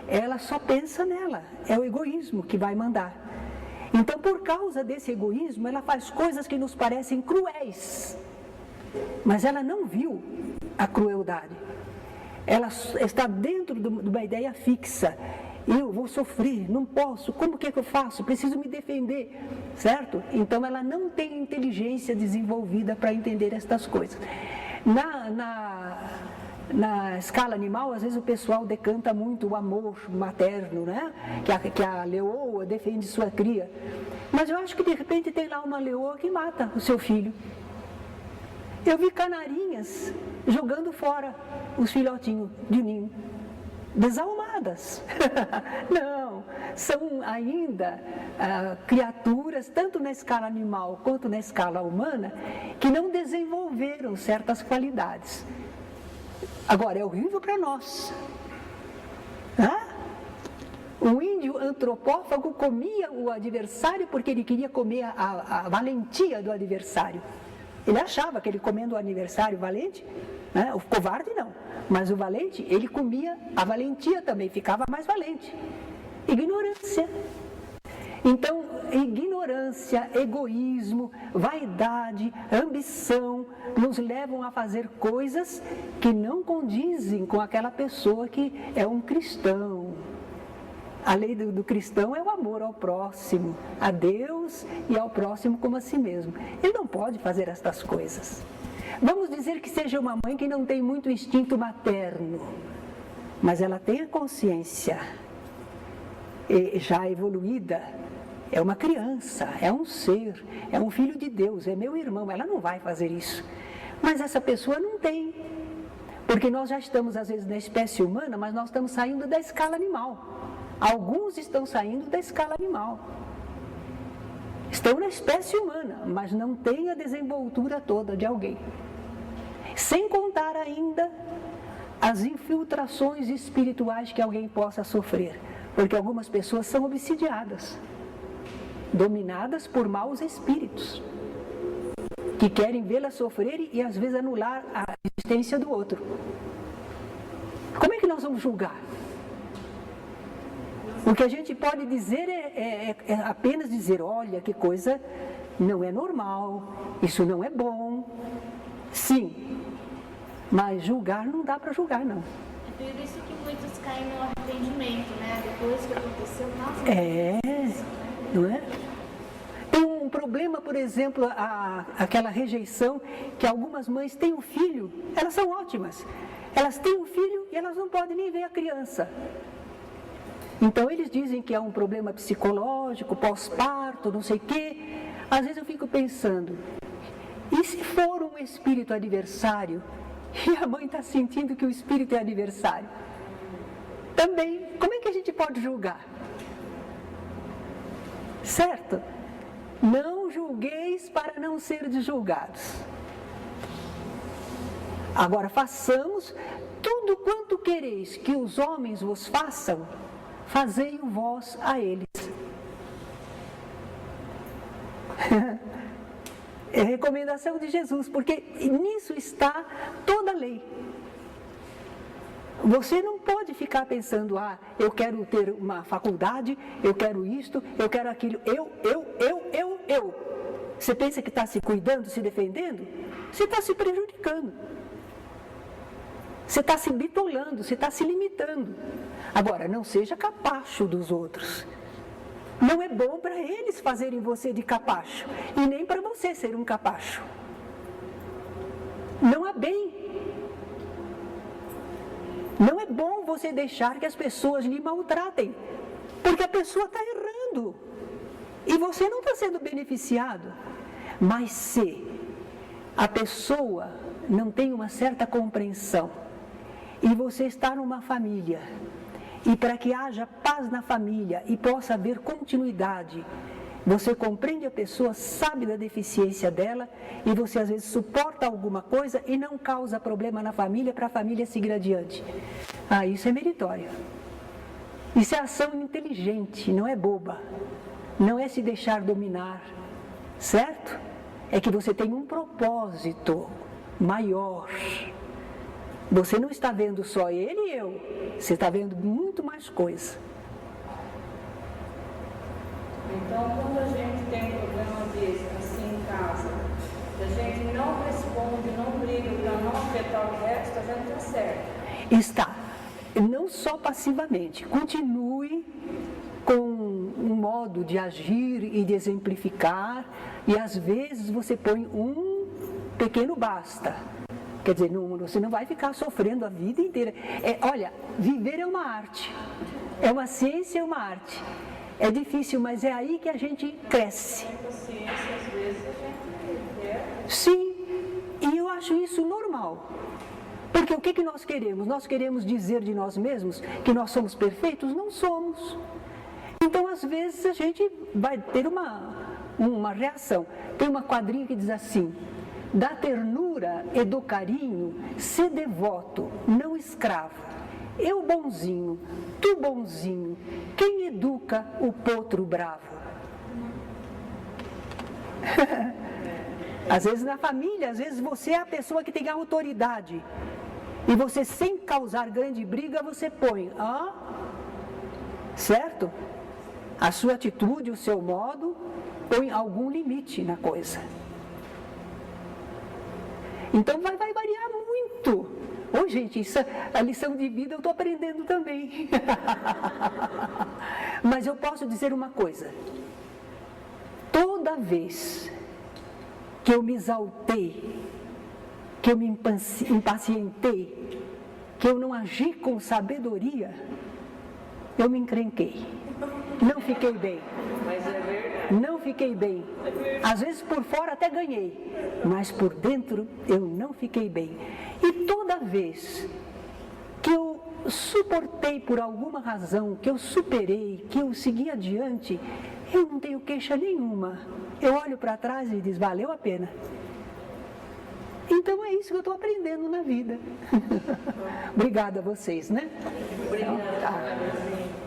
ela só pensa nela, é o egoísmo que vai mandar. Então, por causa desse egoísmo, ela faz coisas que nos parecem cruéis, mas ela não viu a crueldade. Ela está dentro de uma ideia fixa. Eu vou sofrer, não posso, como que eu faço? Preciso me defender, certo? Então ela não tem inteligência desenvolvida para entender estas coisas. Na escala animal, às vezes o pessoal decanta muito o amor materno, né? Que a leoa defende sua cria. Mas eu acho que de repente tem lá uma leoa que mata o seu filho. Eu vi canarinhas jogando fora os filhotinhos de ninho, desalmadas. Não, são ainda criaturas, tanto na escala animal quanto na escala humana, que não desenvolveram certas qualidades. Agora, é horrível para nós. O índio antropófago comia o adversário porque ele queria comer a valentia do adversário. Ele achava que ele comendo o adversário valente, né? O covarde não, mas o valente, ele comia a valentia também, ficava mais valente. Ignorância. Então, ignorância, egoísmo, vaidade, ambição nos levam a fazer coisas que não condizem com aquela pessoa que é um cristão. A lei do cristão é o amor ao próximo, a Deus e ao próximo como a si mesmo. Ele não pode fazer estas coisas. Vamos dizer que seja uma mãe que não tem muito instinto materno, mas ela tem a consciência já evoluída. É uma criança, é um ser, é um filho de Deus, é meu irmão. Ela não vai fazer isso. Mas essa pessoa não tem. Porque nós já estamos, às vezes, na espécie humana, mas nós estamos saindo da escala animal. Alguns estão saindo da escala animal. Estão na espécie humana, mas não têm a desenvoltura toda de alguém. Sem contar ainda as infiltrações espirituais que alguém possa sofrer. Porque algumas pessoas são obsidiadas, dominadas por maus espíritos, que querem vê-la sofrer e às vezes anular a existência do outro. Como é que nós vamos julgar? O que a gente pode dizer é apenas dizer, olha, que coisa não é normal, isso não é bom. Sim, mas julgar não dá para julgar, não. É por isso que muitos caem no arrependimento, né? Depois que aconteceu, nossa... Não é? Tem um problema, por exemplo, aquela rejeição que algumas mães têm um filho, elas são ótimas. Elas têm um filho e elas não podem nem ver a criança. Então eles dizem que é um problema psicológico, pós-parto, não sei o quê. Às vezes eu fico pensando, e se for um espírito adversário, e a mãe está sentindo que o espírito é adversário? Também, como é que a gente pode julgar? Certo? Não julgueis para não seres julgados. Agora, façamos tudo quanto quereis que os homens vos façam, fazei-o vós a eles. É recomendação de Jesus, porque nisso está toda a lei. Você não pode ficar pensando, eu quero ter uma faculdade, eu quero isto, eu quero aquilo, eu. Você pensa que está se cuidando, se defendendo? Você está se prejudicando. Você está se bitolando, você está se limitando. Agora, não seja capacho dos outros. Não é bom para eles fazerem você de capacho, e nem para você ser um capacho. Não há bem. Não é bom você deixar que as pessoas lhe maltratem, porque a pessoa está errando e você não está sendo beneficiado. Mas se a pessoa não tem uma certa compreensão e você está numa família, e para que haja paz na família e possa haver continuidade, você compreende a pessoa, sabe da deficiência dela e você às vezes suporta alguma coisa e não causa problema na família para a família seguir adiante. Isso é meritório. Isso é ação inteligente, não é boba. Não é se deixar dominar, certo? É que você tem um propósito maior. Você não está vendo só ele e eu, você está vendo muito mais coisa. Então, quando não responde, não briga para não afetar o resto, a gente está certo. Está. Não só passivamente. Continue com um modo de agir e de exemplificar, e às vezes você põe um pequeno basta. Quer dizer, você não vai ficar sofrendo a vida inteira. Olha, viver é uma arte. É uma ciência, é uma arte. É difícil, mas é aí que a gente cresce. Consciência, às vezes, a gente quer. Sim, e eu acho isso normal. Porque o que nós queremos? Nós queremos dizer de nós mesmos que nós somos perfeitos? Não somos. Então, às vezes, a gente vai ter uma reação. Tem uma quadrinha que diz assim: da ternura e do carinho, se devoto, não escravo. Eu bonzinho, tu bonzinho, quem educa o potro bravo? Às vezes na família, às vezes você é a pessoa que tem a autoridade. E você, sem causar grande briga, você põe, certo? A sua atitude, o seu modo, põe algum limite na coisa. Então vai variar muito. Gente, a lição de vida eu estou aprendendo também. Mas eu posso dizer uma coisa. Toda vez que eu me exaltei, que eu me impacientei, que eu não agi com sabedoria, eu me encrenquei. Não fiquei bem. Mas é verdade. Não fiquei bem. Às vezes por fora até ganhei, mas por dentro eu não fiquei bem. E toda vez que eu suportei por alguma razão, que eu superei, que eu segui adiante, eu não tenho queixa nenhuma. Eu olho para trás e diz, valeu a pena. Então é isso que eu estou aprendendo na vida. Obrigada a vocês, né? Obrigada. Então, tá.